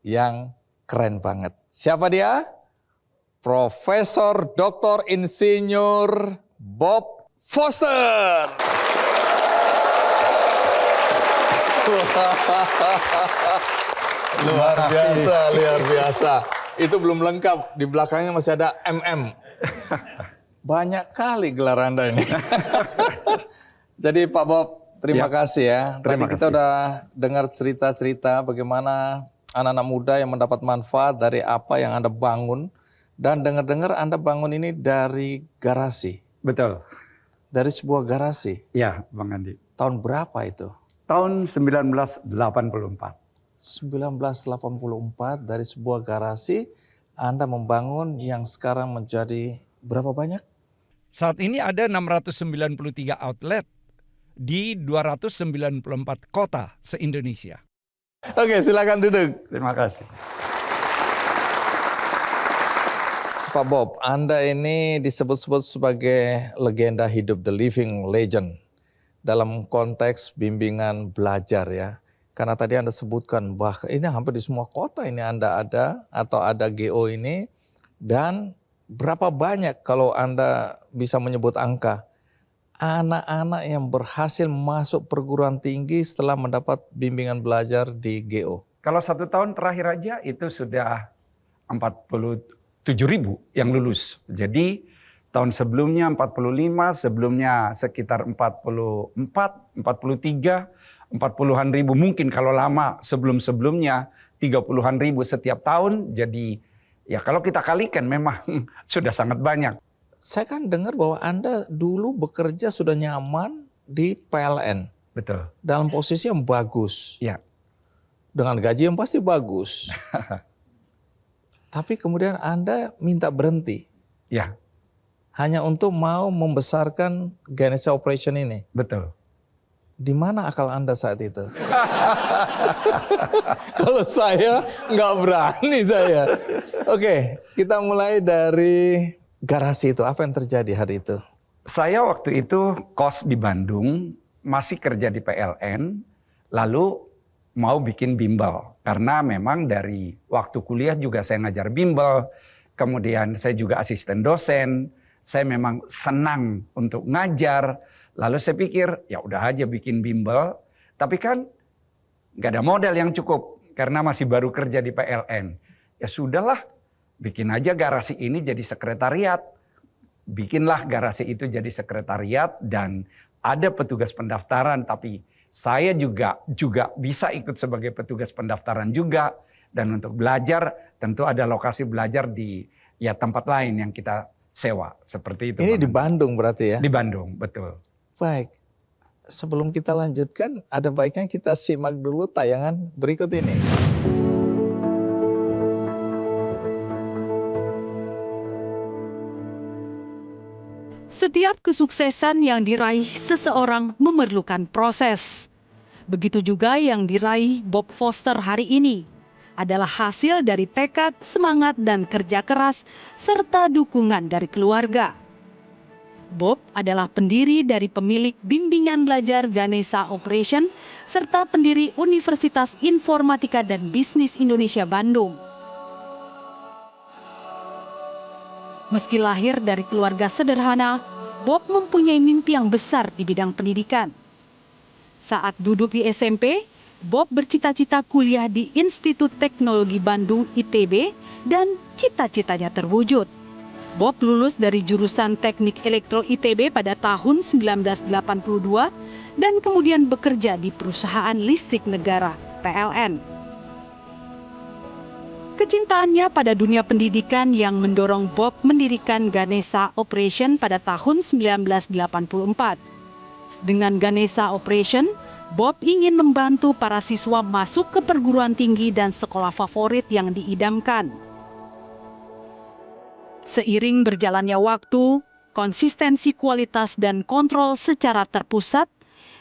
yang keren banget. Siapa dia? Profesor Dr. Insinyur Bob Foster. Luar biasa, luar biasa. Itu belum lengkap, di belakangnya masih ada MM. Banyak kali gelar Anda ini. Jadi Pak Bob, terima kasih ya. Tadi kita udah dengar cerita-cerita bagaimana anak-anak muda yang mendapat manfaat dari apa yang Anda bangun. Dan dengar-dengar Anda bangun ini dari garasi. Betul. Dari sebuah garasi. Ya, Bang Andi. Tahun berapa itu? Tahun 1984. 1984 dari sebuah garasi Anda membangun yang sekarang menjadi berapa banyak? Saat ini ada 693 outlet di 294 kota se-Indonesia. Oke, silakan duduk. Terima kasih. Pak Bob, Anda ini disebut-sebut sebagai legenda hidup, the living legend. Dalam konteks bimbingan belajar ya. Karena tadi Anda sebutkan bahwa ini hampir di semua kota ini Anda ada atau ada GO ini. Dan berapa banyak kalau Anda bisa menyebut angka anak-anak yang berhasil masuk perguruan tinggi setelah mendapat bimbingan belajar di GO? Kalau 1 tahun terakhir aja itu sudah 47.000 yang lulus. Jadi tahun sebelumnya 45, sebelumnya sekitar 44, 43, 40-an ribu. Mungkin kalau lama sebelum-sebelumnya 30-an ribu setiap tahun. Jadi ya kalau kita kalikan memang sudah sangat banyak. Saya kan dengar bahwa Anda dulu bekerja sudah nyaman di PLN. Betul. Dalam posisi yang bagus. Ya. Dengan gaji yang pasti bagus. Tapi kemudian Anda minta berhenti. Ya. Hanya untuk mau membesarkan Ganesha Operation ini. Betul. Di mana akal Anda saat itu? Kalau saya nggak berani saya. Oke, kita mulai dari garasi itu. Apa yang terjadi hari itu? Saya waktu itu kos di Bandung, masih kerja di PLN, lalu mau bikin bimbel. Karena memang dari waktu kuliah juga saya ngajar bimbel, kemudian saya juga asisten dosen, saya memang senang untuk ngajar. Lalu saya pikir ya udah aja bikin bimbel, tapi kan nggak ada modal yang cukup karena masih baru kerja di PLN. Ya sudahlah, bikin aja garasi ini jadi sekretariat. Bikinlah garasi itu jadi sekretariat dan ada petugas pendaftaran, tapi saya juga bisa ikut sebagai petugas pendaftaran juga. Dan untuk belajar tentu ada lokasi belajar di ya tempat lain yang kita sewa seperti itu. Ini di Bandung berarti ya? Di Bandung, betul. Baik, sebelum kita lanjutkan, ada baiknya kita simak dulu tayangan berikut ini. Setiap kesuksesan yang diraih seseorang memerlukan proses. Begitu juga yang diraih Bob Foster hari ini adalah hasil dari tekad, semangat, dan kerja keras serta dukungan dari keluarga. Bob adalah pendiri dari pemilik bimbingan belajar Ganesha Operation serta pendiri Universitas Informatika dan Bisnis Indonesia Bandung. Meski lahir dari keluarga sederhana, Bob mempunyai mimpi yang besar di bidang pendidikan. Saat duduk di SMP, Bob bercita-cita kuliah di Institut Teknologi Bandung ITB dan cita-citanya terwujud. Bob lulus dari jurusan Teknik Elektro ITB pada tahun 1982 dan kemudian bekerja di perusahaan listrik negara PLN. Kecintaannya pada dunia pendidikan yang mendorong Bob mendirikan Ganesha Operation pada tahun 1984. Dengan Ganesha Operation, Bob ingin membantu para siswa masuk ke perguruan tinggi dan sekolah favorit yang diidamkan. Seiring berjalannya waktu, konsistensi kualitas dan kontrol secara terpusat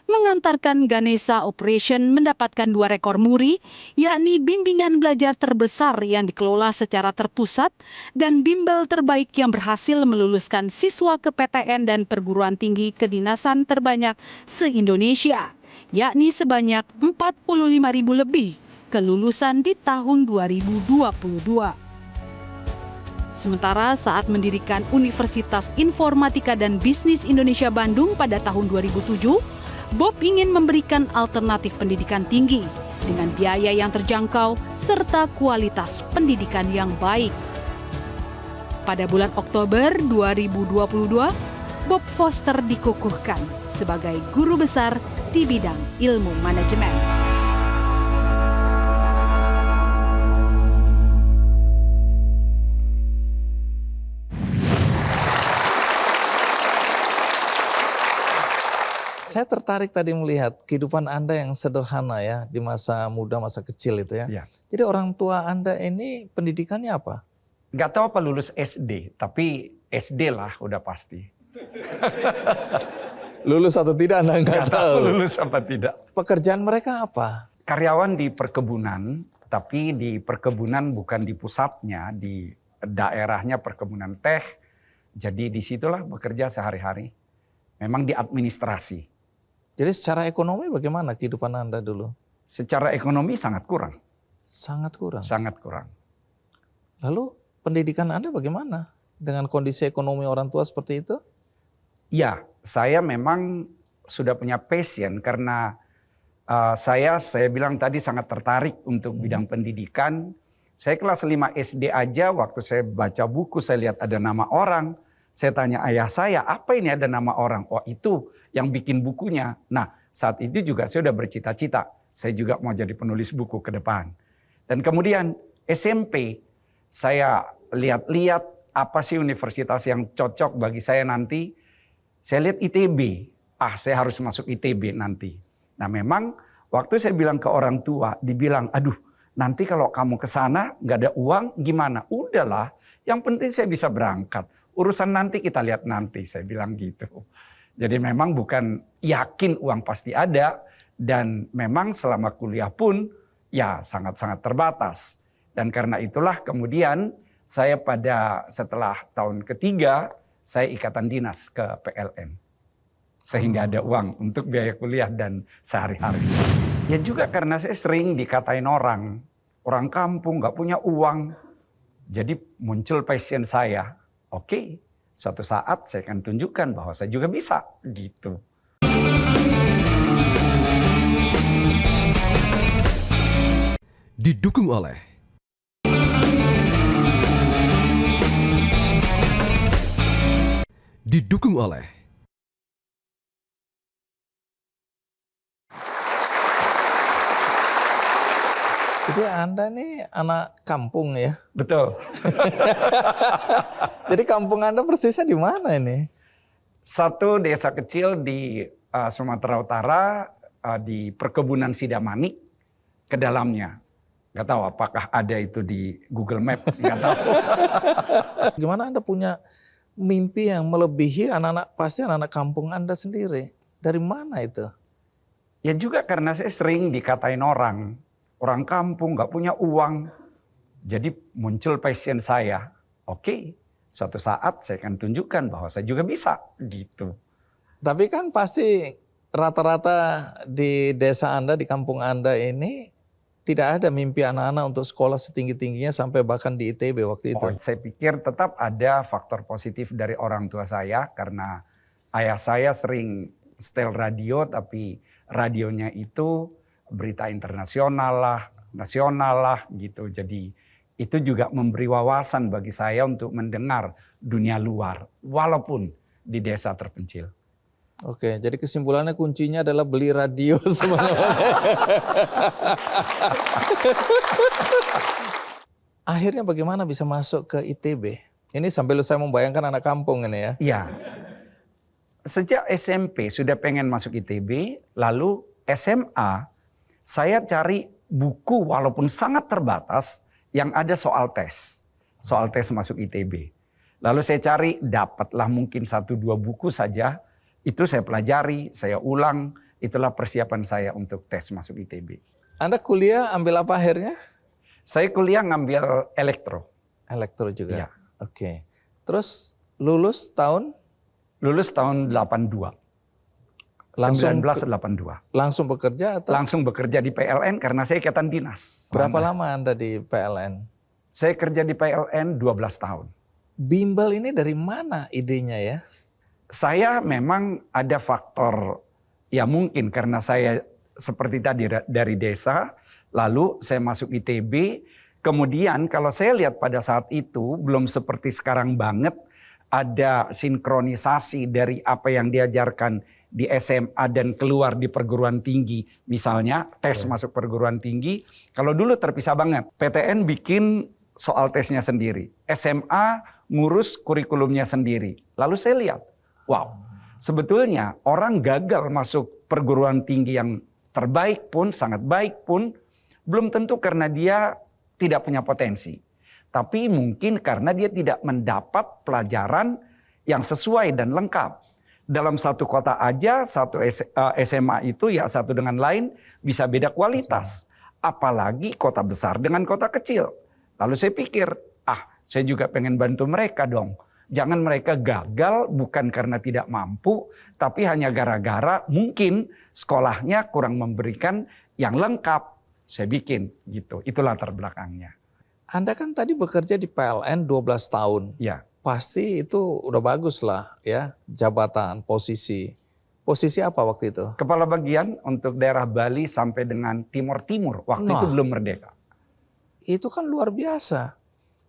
mengantarkan Ganesha Operation mendapatkan 2 rekor muri, yakni bimbingan belajar terbesar yang dikelola secara terpusat dan bimbel terbaik yang berhasil meluluskan siswa ke PTN dan perguruan tinggi kedinasan terbanyak se-Indonesia, yakni sebanyak 45.000 lebih kelulusan di tahun 2022. Sementara saat mendirikan Universitas Informatika dan Bisnis Indonesia Bandung pada tahun 2007, Bob ingin memberikan alternatif pendidikan tinggi dengan biaya yang terjangkau serta kualitas pendidikan yang baik. Pada bulan Oktober 2022, Bob Foster dikukuhkan sebagai guru besar di bidang ilmu manajemen. Saya tertarik tadi melihat kehidupan Anda yang sederhana ya di masa muda, masa kecil itu ya. Ya. Jadi orang tua Anda ini pendidikannya apa? Nggak tahu apa lulus SD, tapi SD lah udah pasti. Lulus atau tidak Anda nggak Nggak tahu tahu. lulus apa tidak. Pekerjaan mereka apa? Karyawan di perkebunan, tapi di perkebunan bukan di pusatnya, di daerahnya perkebunan teh. Jadi disitulah bekerja sehari-hari. Memang di administrasi. Jadi secara ekonomi bagaimana kehidupan Anda dulu? Secara ekonomi sangat kurang. Sangat kurang. Sangat kurang. Lalu pendidikan Anda bagaimana? Dengan kondisi ekonomi orang tua seperti itu? Ya, saya memang sudah punya passion karena saya bilang tadi sangat tertarik untuk bidang pendidikan. Saya kelas 5 SD aja waktu saya baca buku saya lihat ada nama orang. Saya tanya ayah saya, apa ini ada nama orang? Oh itu yang bikin bukunya. Nah saat itu juga saya udah bercita-cita. Saya juga mau jadi penulis buku ke depan. Dan kemudian SMP saya lihat-lihat apa sih universitas yang cocok bagi saya nanti. Saya lihat ITB. Saya harus masuk ITB nanti. Nah memang waktu saya bilang ke orang tua, dibilang, aduh nanti kalau kamu ke sana nggak ada uang gimana? Udahlah, yang penting saya bisa berangkat. Urusan nanti kita lihat nanti, saya bilang gitu. Jadi memang bukan yakin uang pasti ada. Dan memang selama kuliah pun ya sangat-sangat terbatas. Dan karena itulah kemudian saya setelah tahun ketiga, saya ikatan dinas ke PLN. Sehingga ada uang untuk biaya kuliah dan sehari-hari. Ya juga karena saya sering dikatain orang kampung gak punya uang. Jadi muncul passion saya. Oke, suatu saat saya akan tunjukkan bahwa saya juga bisa gitu. Didukung oleh Jadi Anda nih anak kampung ya? Betul. Jadi kampung Anda persisnya di mana ini? Satu desa kecil di Sumatera Utara, di perkebunan Sidamani, ke dalamnya. Nggak tahu apakah ada itu di Google Map, nggak tahu. Gimana Anda punya mimpi yang melebihi pasti anak-anak kampung Anda sendiri? Dari mana itu? Ya juga karena saya sering dikatain orang kampung nggak punya uang. Jadi muncul passion saya. Oke, suatu saat saya akan tunjukkan bahwa saya juga bisa gitu. Tapi kan pasti rata-rata di desa Anda, di kampung Anda ini tidak ada mimpi anak-anak untuk sekolah setinggi-tingginya sampai bahkan di ITB waktu itu. Saya pikir tetap ada faktor positif dari orang tua saya karena ayah saya sering setel radio tapi radionya itu berita internasional lah, nasional lah gitu. Jadi itu juga memberi wawasan bagi saya untuk mendengar dunia luar walaupun di desa terpencil. Oke, jadi kesimpulannya kuncinya adalah beli radio semuanya. Akhirnya bagaimana bisa masuk ke ITB? Ini sambil saya membayangkan anak kampung ini ya. Iya. Sejak SMP sudah pengen masuk ITB, lalu SMA saya cari buku walaupun sangat terbatas yang ada soal tes. Soal tes masuk ITB. Lalu saya cari, dapatlah mungkin 1-2 buku saja. Itu saya pelajari, saya ulang. Itulah persiapan saya untuk tes masuk ITB. Anda kuliah ambil apa akhirnya? Saya kuliah ngambil elektro. Elektro juga? Iya. Oke. Terus lulus tahun? Lulus tahun 82. Langsung 1982. Langsung bekerja atau Langsung bekerja di PLN karena saya ikatan dinas. berapa lama Anda di PLN? Saya kerja di PLN 12 tahun. Bimbel ini dari mana idenya ya? Saya memang ada faktor, ya mungkin karena saya seperti tadi dari desa, lalu saya masuk ITB, kemudian kalau saya lihat pada saat itu belum seperti sekarang banget, ada sinkronisasi dari apa yang diajarkan di SMA dan keluar di perguruan tinggi. Misalnya tes masuk perguruan tinggi, kalau dulu terpisah banget. PTN bikin soal tesnya sendiri. SMA ngurus kurikulumnya sendiri. Lalu saya lihat, wow, sebetulnya orang gagal masuk perguruan tinggi yang terbaik pun, sangat baik pun, belum tentu karena dia tidak punya potensi. Tapi mungkin karena dia tidak mendapat pelajaran yang sesuai dan lengkap. Dalam satu kota aja, satu SMA itu ya satu dengan lain bisa beda kualitas. Apalagi kota besar dengan kota kecil. Lalu saya pikir, saya juga pengen bantu mereka dong. Jangan mereka gagal bukan karena tidak mampu, tapi hanya gara-gara mungkin sekolahnya kurang memberikan yang lengkap. Saya bikin gitu, itu latar belakangnya. Anda kan tadi bekerja di PLN 12 tahun. Ya. Pasti itu udah bagus lah ya, jabatan, posisi. Posisi apa waktu itu? Kepala bagian untuk daerah Bali sampai dengan Timur-Timur. Waktu itu belum merdeka. Itu kan luar biasa.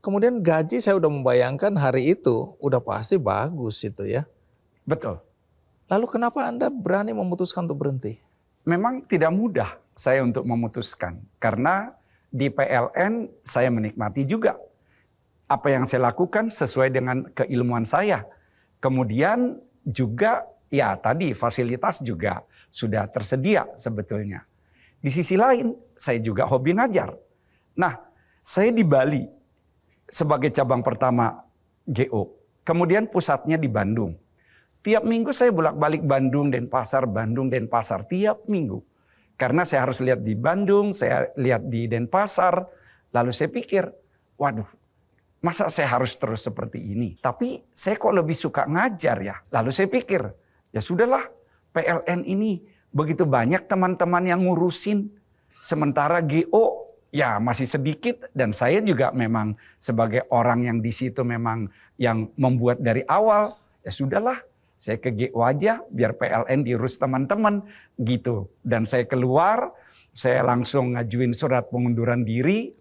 Kemudian gaji saya udah membayangkan hari itu udah pasti bagus itu ya. Betul. Lalu kenapa Anda berani memutuskan untuk berhenti? Memang tidak mudah saya untuk memutuskan. Karena di PLN saya menikmati juga. Apa yang saya lakukan sesuai dengan keilmuan saya. Kemudian juga ya tadi fasilitas juga sudah tersedia sebetulnya. Di sisi lain saya juga hobi ngajar. Nah, saya di Bali sebagai cabang pertama GO. Kemudian pusatnya di Bandung. Tiap minggu saya bolak-balik Bandung, Denpasar tiap minggu. Karena saya harus lihat di Bandung, saya lihat di Denpasar. Lalu saya pikir, waduh, masa saya harus terus seperti ini? Tapi saya kok lebih suka ngajar ya. Lalu saya pikir, ya sudahlah PLN ini begitu banyak teman-teman yang ngurusin. Sementara GO ya masih sedikit dan saya juga memang sebagai orang yang di situ memang yang membuat dari awal. Ya sudahlah, saya ke GO aja biar PLN diurus teman-teman gitu. Dan saya keluar, saya langsung ngajuin surat pengunduran diri.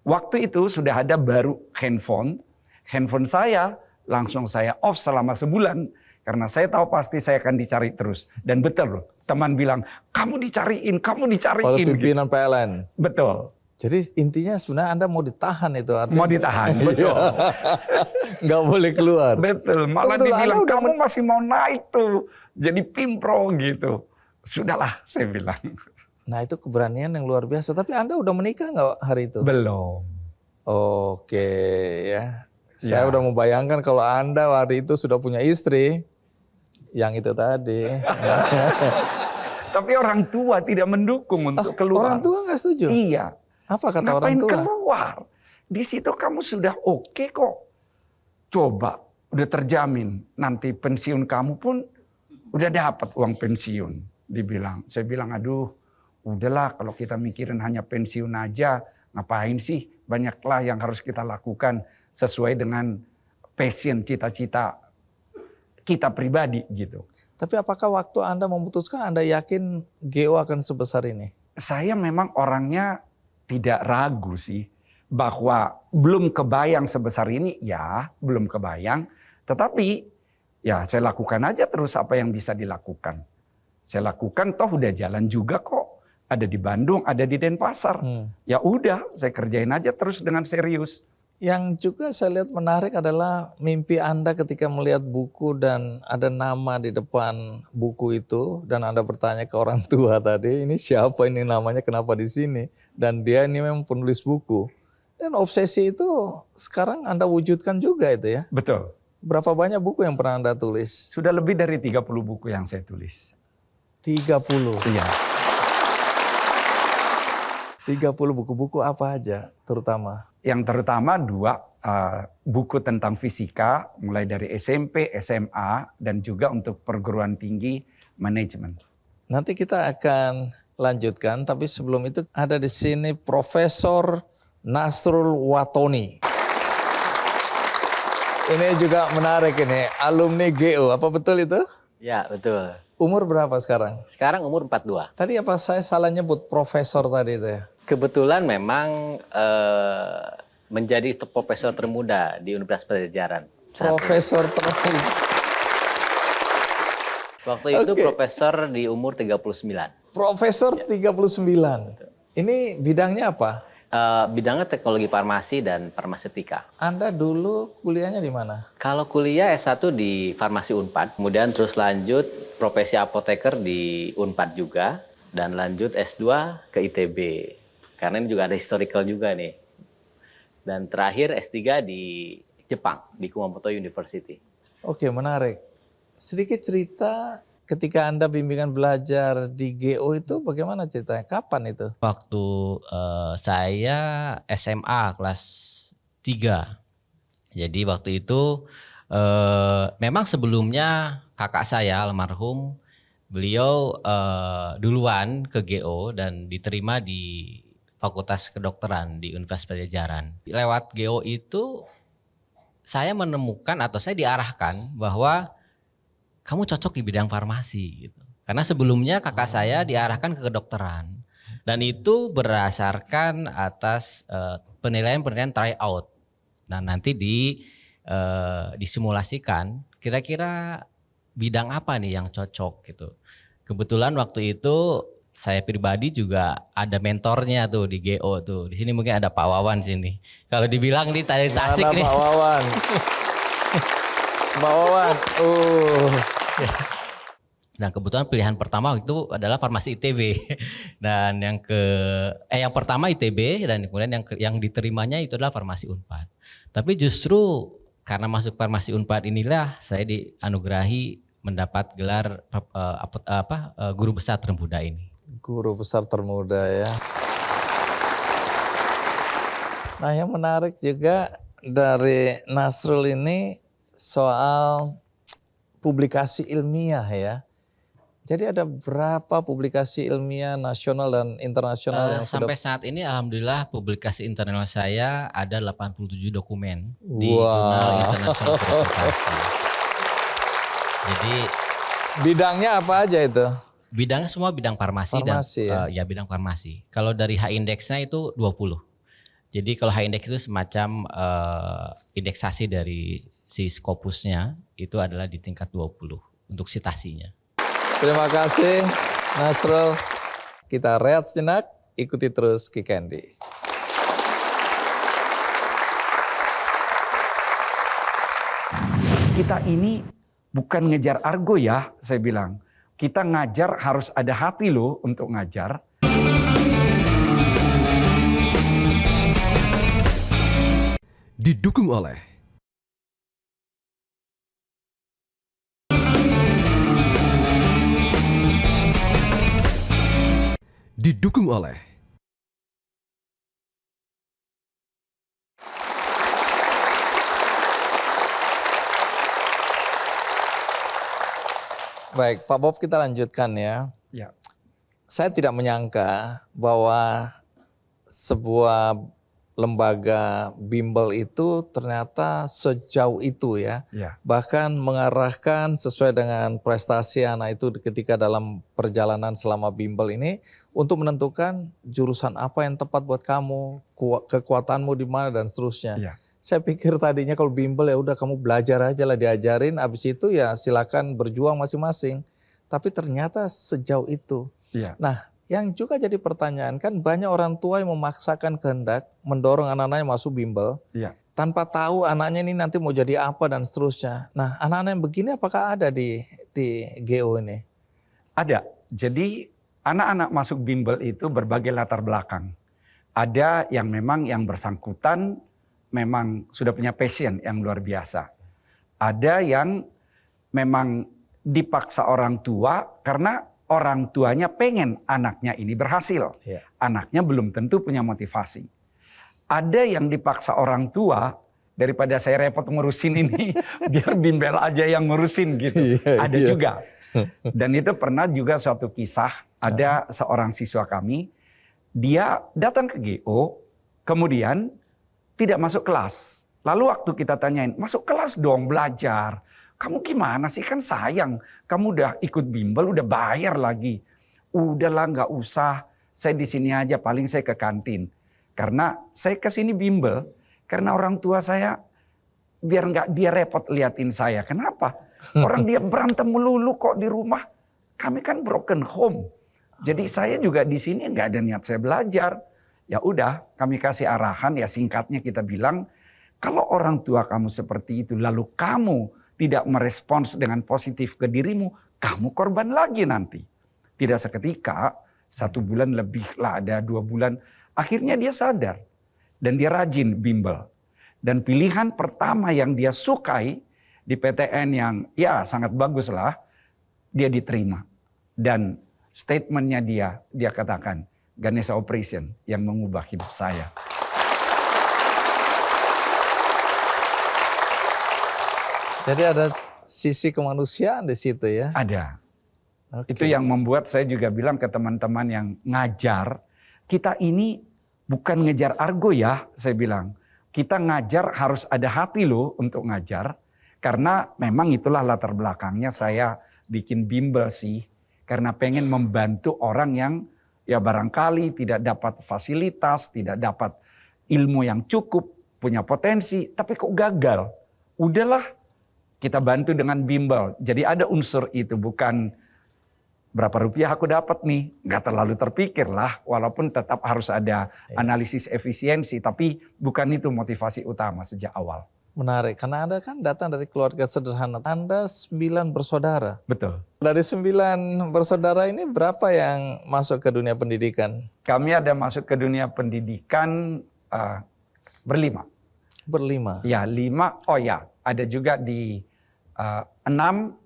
Waktu itu sudah ada baru handphone. Handphone saya langsung saya off selama sebulan. Karena saya tahu pasti saya akan dicari terus. Dan betul loh, teman bilang, kamu dicariin. Oleh pimpinan PLN? Betul. Jadi intinya sebenarnya Anda mau ditahan itu artinya. Mau ditahan, betul. Nggak boleh keluar. Betul, malah Tunggu dulu, dibilang, Anda udah kamu masih mau naik tuh. Jadi pimpro gitu. Sudahlah, saya bilang. Nah itu keberanian yang luar biasa. Tapi Anda udah menikah nggak hari itu? Belum. Oke ya. Saya udah membayangkan kalau Anda hari itu sudah punya istri. Yang itu tadi. Tapi orang tua tidak mendukung untuk keluar. Orang tua nggak setuju? Iya. Apa kata Ngapain orang tua? keluar? Di situ kamu sudah oke kok. Coba, udah terjamin. Nanti pensiun kamu pun udah dapat uang pensiun. Dibilang. Saya bilang, aduh udahlah kalau kita mikirin hanya pensiun aja. Ngapain sih? Banyaklah yang harus kita lakukan sesuai dengan passion, cita-cita kita pribadi gitu. Tapi apakah waktu Anda memutuskan Anda yakin GO akan sebesar ini? Saya memang orangnya tidak ragu sih bahwa belum kebayang sebesar ini, ya belum kebayang. Tetapi ya saya lakukan aja terus apa yang bisa dilakukan. Saya lakukan toh udah jalan juga kok. Ada di Bandung, ada di Denpasar. Ya udah saya kerjain aja terus dengan serius. Yang juga saya lihat menarik adalah mimpi Anda ketika melihat buku dan ada nama di depan buku itu dan Anda bertanya ke orang tua tadi, ini siapa ini namanya, kenapa di sini? Dan dia ini memang penulis buku. Dan obsesi itu sekarang Anda wujudkan juga itu ya. Betul. Berapa banyak buku yang pernah Anda tulis? Sudah lebih dari 30 buku yang saya tulis. 30. Iya. 30 buku-buku apa aja terutama? Yang terutama 2 buku tentang fisika, mulai dari SMP, SMA, dan juga untuk perguruan tinggi manajemen. Nanti kita akan lanjutkan, tapi sebelum itu ada di sini Profesor Nasrul Watoni. Ini juga menarik ini, alumni GO, apa betul itu? Ya, betul. Umur berapa sekarang? Sekarang umur 42. Tadi apa saya salah nyebut profesor tadi itu ya? Kebetulan memang menjadi profesor termuda di Universitas Pajajaran. Profesor termuda. Waktu itu Oke. profesor di umur 39. Profesor 39. Ini bidangnya apa? Bidangnya teknologi farmasi dan farmasetika. Anda dulu kuliahnya di mana? Kalau kuliah S1 di Farmasi Unpad, kemudian terus lanjut profesi apoteker di Unpad juga, dan lanjut S2 ke ITB. Karena ini juga ada historical juga nih. Dan terakhir S3 di Jepang, di Kumamoto University. Oke, menarik. Sedikit cerita ketika Anda bimbingan belajar di GO itu bagaimana ceritanya? Kapan itu? Waktu saya SMA kelas 3. Jadi waktu itu memang sebelumnya kakak saya almarhum, beliau duluan ke GO dan diterima di Fakultas Kedokteran di Universitas Pajajaran. Lewat GO itu saya menemukan atau saya diarahkan bahwa kamu cocok di bidang farmasi gitu. Karena sebelumnya kakak saya diarahkan ke kedokteran. Dan itu berdasarkan atas penilaian-penilaian tryout. Nah, nanti disimulasikan kira-kira bidang apa nih yang cocok gitu. Kebetulan waktu itu saya pribadi juga ada mentornya tuh di GO tuh. Di sini mungkin ada Pak Wawan sini. Kalau dibilang di Tasik Mana nih. Pak Wawan? Pak Wawan. Nah, kebetulan pilihan pertama itu adalah farmasi ITB. Dan yang pertama ITB dan kemudian yang diterimanya itu adalah farmasi Unpad. Tapi justru karena masuk farmasi Unpad inilah saya dianugerahi mendapat gelar guru besar termuda ini. Guru besar termuda ya. Nah, yang menarik juga dari Nasrul ini soal publikasi ilmiah ya. Jadi ada berapa publikasi ilmiah nasional dan internasional yang Sampai saat ini alhamdulillah publikasi internasional saya ada 87 dokumen di Wow. Jurnal Internasional Publikasi. Jadi bidangnya apa aja itu? bidangnya semua bidang farmasi, Farmasi, dan ya bidang farmasi. Kalau dari H-indeksnya itu 20. Jadi kalau H-indeks itu semacam indeksasi dari si Scopusnya itu adalah di tingkat 20 untuk citasinya. Terima kasih Nasrul. Kita rehat sejenak, ikuti terus Ki Candy. Kita ini bukan ngejar argo ya, saya bilang. Kita ngajar harus ada hati loh untuk ngajar. Didukung oleh Didukung oleh Baik, Pak Bob, kita lanjutkan ya. Ya. Saya tidak menyangka bahwa sebuah lembaga bimbel itu ternyata sejauh itu ya. Ya. Bahkan mengarahkan sesuai dengan prestasi anak itu ketika dalam perjalanan selama bimbel ini untuk menentukan jurusan apa yang tepat buat kamu, kekuatanmu di mana dan seterusnya. Ya. Saya pikir tadinya kalau bimbel ya udah kamu belajar aja lah, diajarin, habis itu ya silakan berjuang masing-masing. Tapi ternyata sejauh itu. Ya. Nah, yang juga jadi pertanyaan kan banyak orang tua yang memaksakan kehendak mendorong anak-anaknya masuk bimbel Ya. tanpa tahu anaknya ini nanti mau jadi apa dan seterusnya. Nah, anak-anak yang begini apakah ada di GO ini? Ada. Jadi anak-anak masuk bimbel itu berbagai latar belakang. Ada yang memang yang bersangkutan memang sudah punya passion yang luar biasa. Ada yang memang dipaksa orang tua karena orang tuanya pengen anaknya ini berhasil. Iya. Anaknya belum tentu punya motivasi. Ada yang dipaksa orang tua, daripada saya repot ngurusin ini, biar bimbel aja yang ngurusin gitu. Iya, Ada iya. juga. Dan itu pernah juga suatu kisah, ada seorang siswa kami, dia datang ke GO, kemudian tidak masuk kelas. Lalu waktu kita tanyain, masuk kelas dong belajar. Kamu gimana sih, kan sayang. Kamu udah ikut bimbel, udah bayar lagi. Udahlah nggak usah, saya di sini aja, paling saya ke kantin. Karena saya ke sini bimbel, karena orang tua saya biar nggak dia repot liatin saya. Kenapa? Orang dia berantem melulu kok di rumah. Kami kan broken home. Jadi saya juga di sini nggak ada niat saya belajar. Ya udah, kami kasih arahan, ya singkatnya kita bilang, kalau orang tua kamu seperti itu, lalu kamu tidak merespons dengan positif ke dirimu, kamu korban lagi nanti. Tidak seketika, 1 bulan lebih lah, ada 2 bulan. Akhirnya dia sadar. Dan dia rajin bimbel. Dan pilihan pertama yang dia sukai di PTN yang ya sangat bagus lah, dia diterima. Dan statementnya dia katakan, Ganesha Operation yang mengubah hidup saya. Jadi ada sisi kemanusiaan di situ ya. Ada. Oke. Itu yang membuat saya juga bilang ke teman-teman yang ngajar, kita ini bukan ngejar argo ya, saya bilang. Kita ngajar harus ada hati loh untuk ngajar. Karena memang itulah latar belakangnya saya bikin bimbel sih. Karena pengen membantu orang yang ya barangkali tidak dapat fasilitas, tidak dapat ilmu yang cukup, punya potensi, tapi kok gagal. Udahlah, kita bantu dengan bimbel. Jadi ada unsur itu, bukan berapa rupiah aku dapat nih. Nggak terlalu terpikir lah, walaupun tetap harus ada analisis efisiensi. Tapi bukan itu motivasi utama sejak awal. Menarik, karena Anda kan datang dari keluarga sederhana. Anda 9 bersaudara. Betul. Dari 9 bersaudara ini berapa yang masuk ke dunia pendidikan? Kami ada masuk ke dunia pendidikan berlima. Berlima. Ya 5, oh ya ada juga di 6,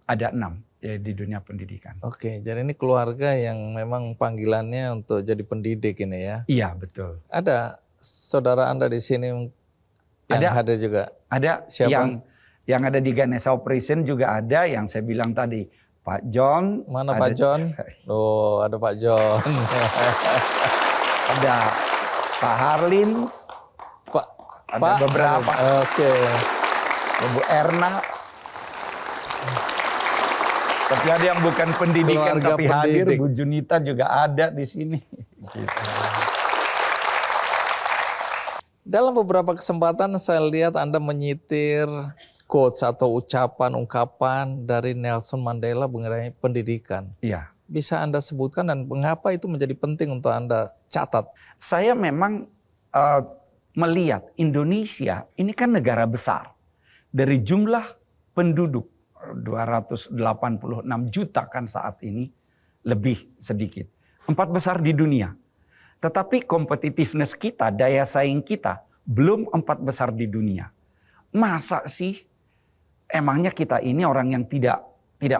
ada 6 ya, di dunia pendidikan. Oke, jadi ini keluarga yang memang panggilannya untuk jadi pendidik ini ya. Iya betul. Ada saudara Anda di sini yang Ada. hadir juga? Ada Siapa? yang ada di Ganesha Operation juga ada yang saya bilang tadi. Pak John. Mana ada, Pak John? Oh, ada Pak John. Ada Pak Harlin. Pak, Ada beberapa. Oke. Bu Erna. Tapi ada yang bukan pendidikan Keluarga tapi hadir. pendidik. Bu Junita juga ada di sini. Gitu. Dalam beberapa kesempatan saya lihat Anda menyitir quotes atau ucapan, ungkapan dari Nelson Mandela mengenai pendidikan. Iya. Bisa Anda sebutkan dan mengapa itu menjadi penting untuk Anda catat? Saya memang melihat Indonesia ini kan negara besar. Dari jumlah penduduk 286 juta kan saat ini, lebih sedikit. 4 besar di dunia. Tetapi competitiveness kita, daya saing kita belum 4 besar di dunia. Masa sih emangnya kita ini orang yang tidak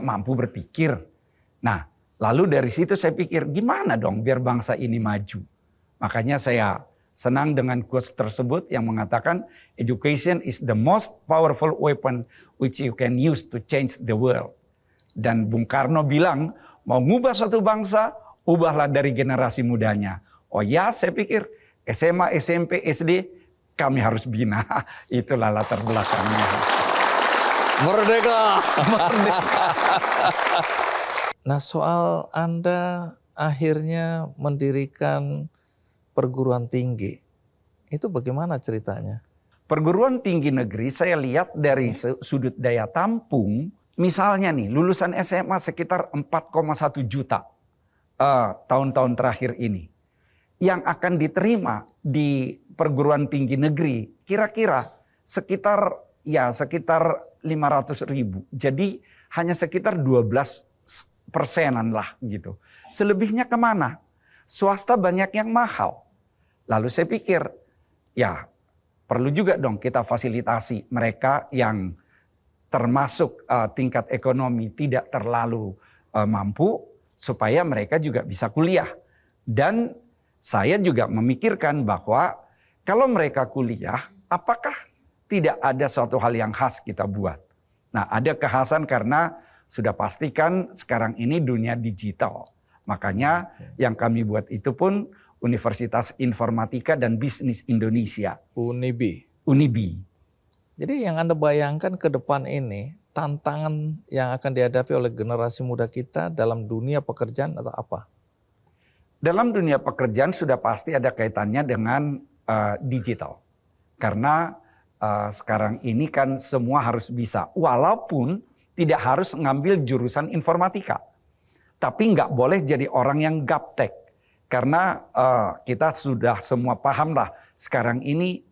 mampu berpikir? Nah, lalu dari situ saya pikir gimana dong biar bangsa ini maju. Makanya saya senang dengan quotes tersebut yang mengatakan education is the most powerful weapon which you can use to change the world. Dan Bung Karno bilang mau ngubah suatu bangsa, ubahlah dari generasi mudanya. Oh ya, saya pikir SMA, SMP, SD kami harus bina. Itulah latar belakangnya. Merdeka! Nah, soal Anda akhirnya mendirikan perguruan tinggi, itu bagaimana ceritanya? Perguruan tinggi negeri saya lihat dari sudut daya tampung. Misalnya nih, lulusan SMA sekitar 4,1 juta tahun-tahun terakhir ini. Yang akan diterima di perguruan tinggi negeri kira-kira sekitar 500 ribu. Jadi hanya sekitar 12%-an lah gitu. Selebihnya kemana? Swasta banyak yang mahal. Lalu saya pikir ya perlu juga dong kita fasilitasi mereka yang termasuk tingkat ekonomi tidak terlalu mampu supaya mereka juga bisa kuliah. Dan saya juga memikirkan bahwa kalau mereka kuliah, apakah tidak ada suatu hal yang khas kita buat? Nah, ada kekhasan karena sudah pastikan sekarang ini dunia digital. Makanya yang kami buat itu pun Universitas Informatika dan Bisnis Indonesia. Unibi. Jadi yang Anda bayangkan ke depan ini, tantangan yang akan dihadapi oleh generasi muda kita dalam dunia pekerjaan atau apa? Dalam dunia pekerjaan sudah pasti ada kaitannya dengan digital. Karena sekarang ini kan semua harus bisa. Walaupun tidak harus ngambil jurusan informatika. Tapi nggak boleh jadi orang yang gaptek. Karena kita sudah semua paham lah sekarang ini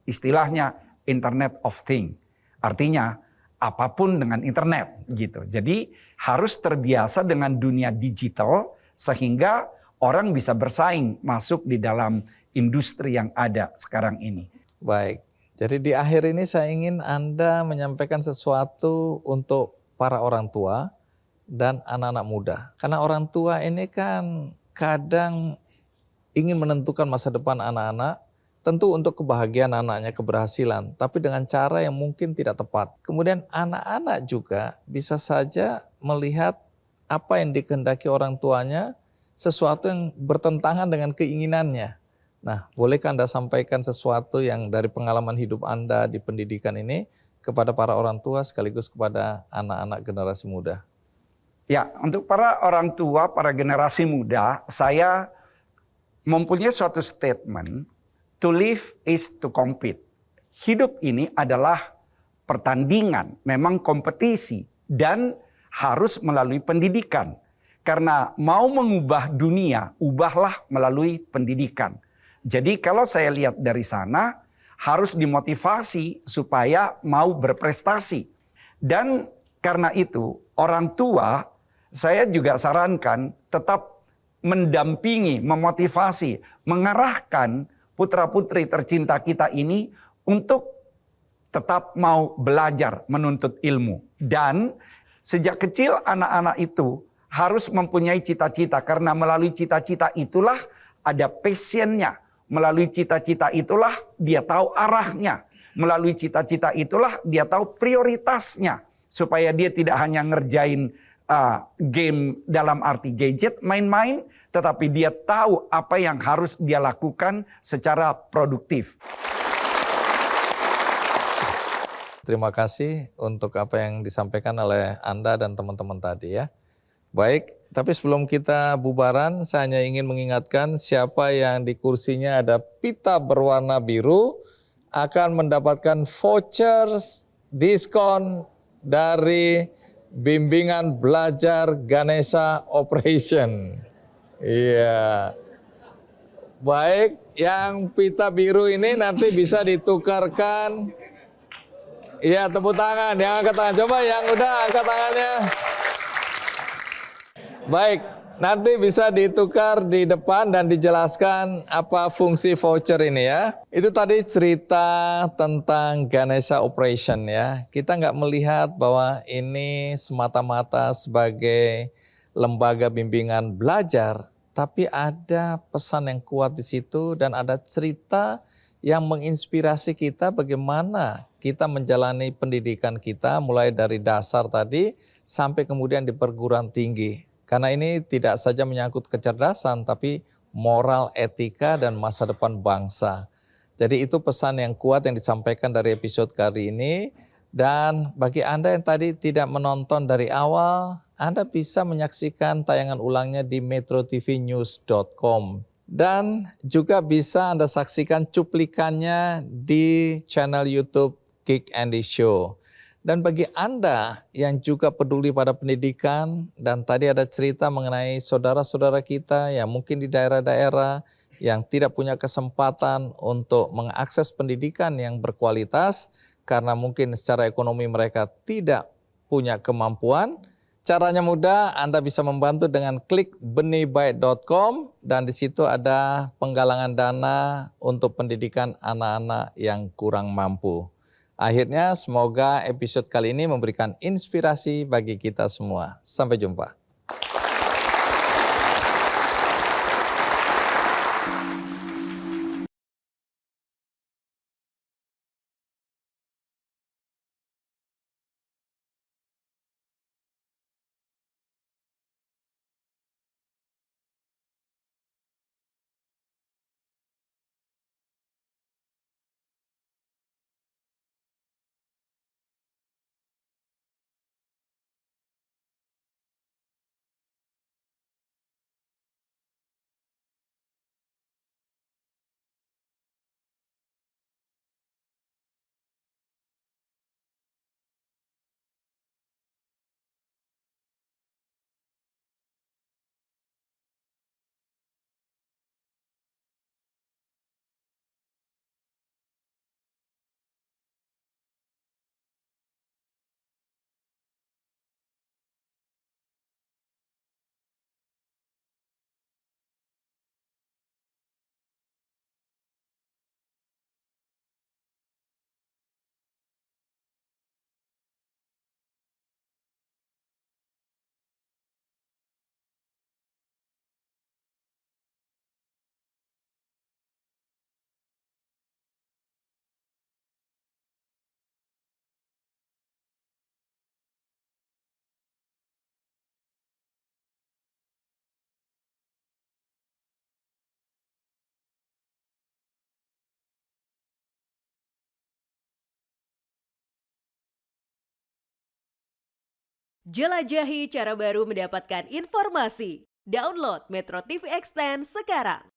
istilahnya Internet of Things. Artinya apapun dengan internet gitu. Jadi harus terbiasa dengan dunia digital sehingga orang bisa bersaing masuk di dalam industri yang ada sekarang ini. Baik, jadi di akhir ini saya ingin Anda menyampaikan sesuatu untuk para orang tua dan anak-anak muda. Karena orang tua ini kan kadang ingin menentukan masa depan anak-anak, tentu untuk kebahagiaan anaknya, keberhasilan, tapi dengan cara yang mungkin tidak tepat. Kemudian anak-anak juga bisa saja melihat apa yang dikehendaki orang tuanya, sesuatu yang bertentangan dengan keinginannya. Nah, bolehkah Anda sampaikan sesuatu yang dari pengalaman hidup Anda di pendidikan ini kepada para orang tua sekaligus kepada anak-anak generasi muda? Ya, untuk para orang tua, para generasi muda, saya mempunyai suatu statement, to live is to compete. Hidup ini adalah pertandingan, memang kompetisi, dan harus melalui pendidikan. Karena mau mengubah dunia, ubahlah melalui pendidikan. Jadi kalau saya lihat dari sana, harus dimotivasi supaya mau berprestasi. Dan karena itu, orang tua, saya juga sarankan tetap mendampingi, memotivasi, mengarahkan putra-putri tercinta kita ini untuk tetap mau belajar, menuntut ilmu. Dan sejak kecil anak-anak itu harus mempunyai cita-cita, karena melalui cita-cita itulah ada passionnya. Melalui cita-cita itulah dia tahu arahnya. Melalui cita-cita itulah dia tahu prioritasnya. Supaya dia tidak hanya ngerjain game dalam arti gadget, main-main, tetapi dia tahu apa yang harus dia lakukan secara produktif. Terima kasih untuk apa yang disampaikan oleh Anda dan teman-teman tadi ya. Baik, tapi sebelum kita bubaran, saya hanya ingin mengingatkan siapa yang di kursinya ada pita berwarna biru akan mendapatkan voucher diskon dari bimbingan belajar Ganesha Operation. Iya. Baik, yang pita biru ini nanti bisa ditukarkan. Iya, tepuk tangan, yang angkat tangan. Coba yang udah angkat tangannya. Baik, nanti bisa ditukar di depan dan dijelaskan apa fungsi voucher ini ya. Itu tadi cerita tentang Ganesha Operation ya. Kita nggak melihat bahwa ini semata-mata sebagai lembaga bimbingan belajar, tapi ada pesan yang kuat di situ dan ada cerita yang menginspirasi kita bagaimana kita menjalani pendidikan kita mulai dari dasar tadi sampai kemudian di perguruan tinggi. Karena ini tidak saja menyangkut kecerdasan, tapi moral, etika, dan masa depan bangsa. Jadi itu pesan yang kuat yang disampaikan dari episode kali ini. Dan bagi Anda yang tadi tidak menonton dari awal, Anda bisa menyaksikan tayangan ulangnya di metrotvnews.com. Dan juga bisa Anda saksikan cuplikannya di channel YouTube Kick Andy Show. Dan bagi Anda yang juga peduli pada pendidikan, dan tadi ada cerita mengenai saudara-saudara kita yang mungkin di daerah-daerah yang tidak punya kesempatan untuk mengakses pendidikan yang berkualitas, karena mungkin secara ekonomi mereka tidak punya kemampuan. Caranya mudah, Anda bisa membantu dengan klik benihbaik.com dan di situ ada penggalangan dana untuk pendidikan anak-anak yang kurang mampu. Akhirnya semoga episode kali ini memberikan inspirasi bagi kita semua. Sampai jumpa. Jelajahi cara baru mendapatkan informasi. Download Metro TV Extend sekarang.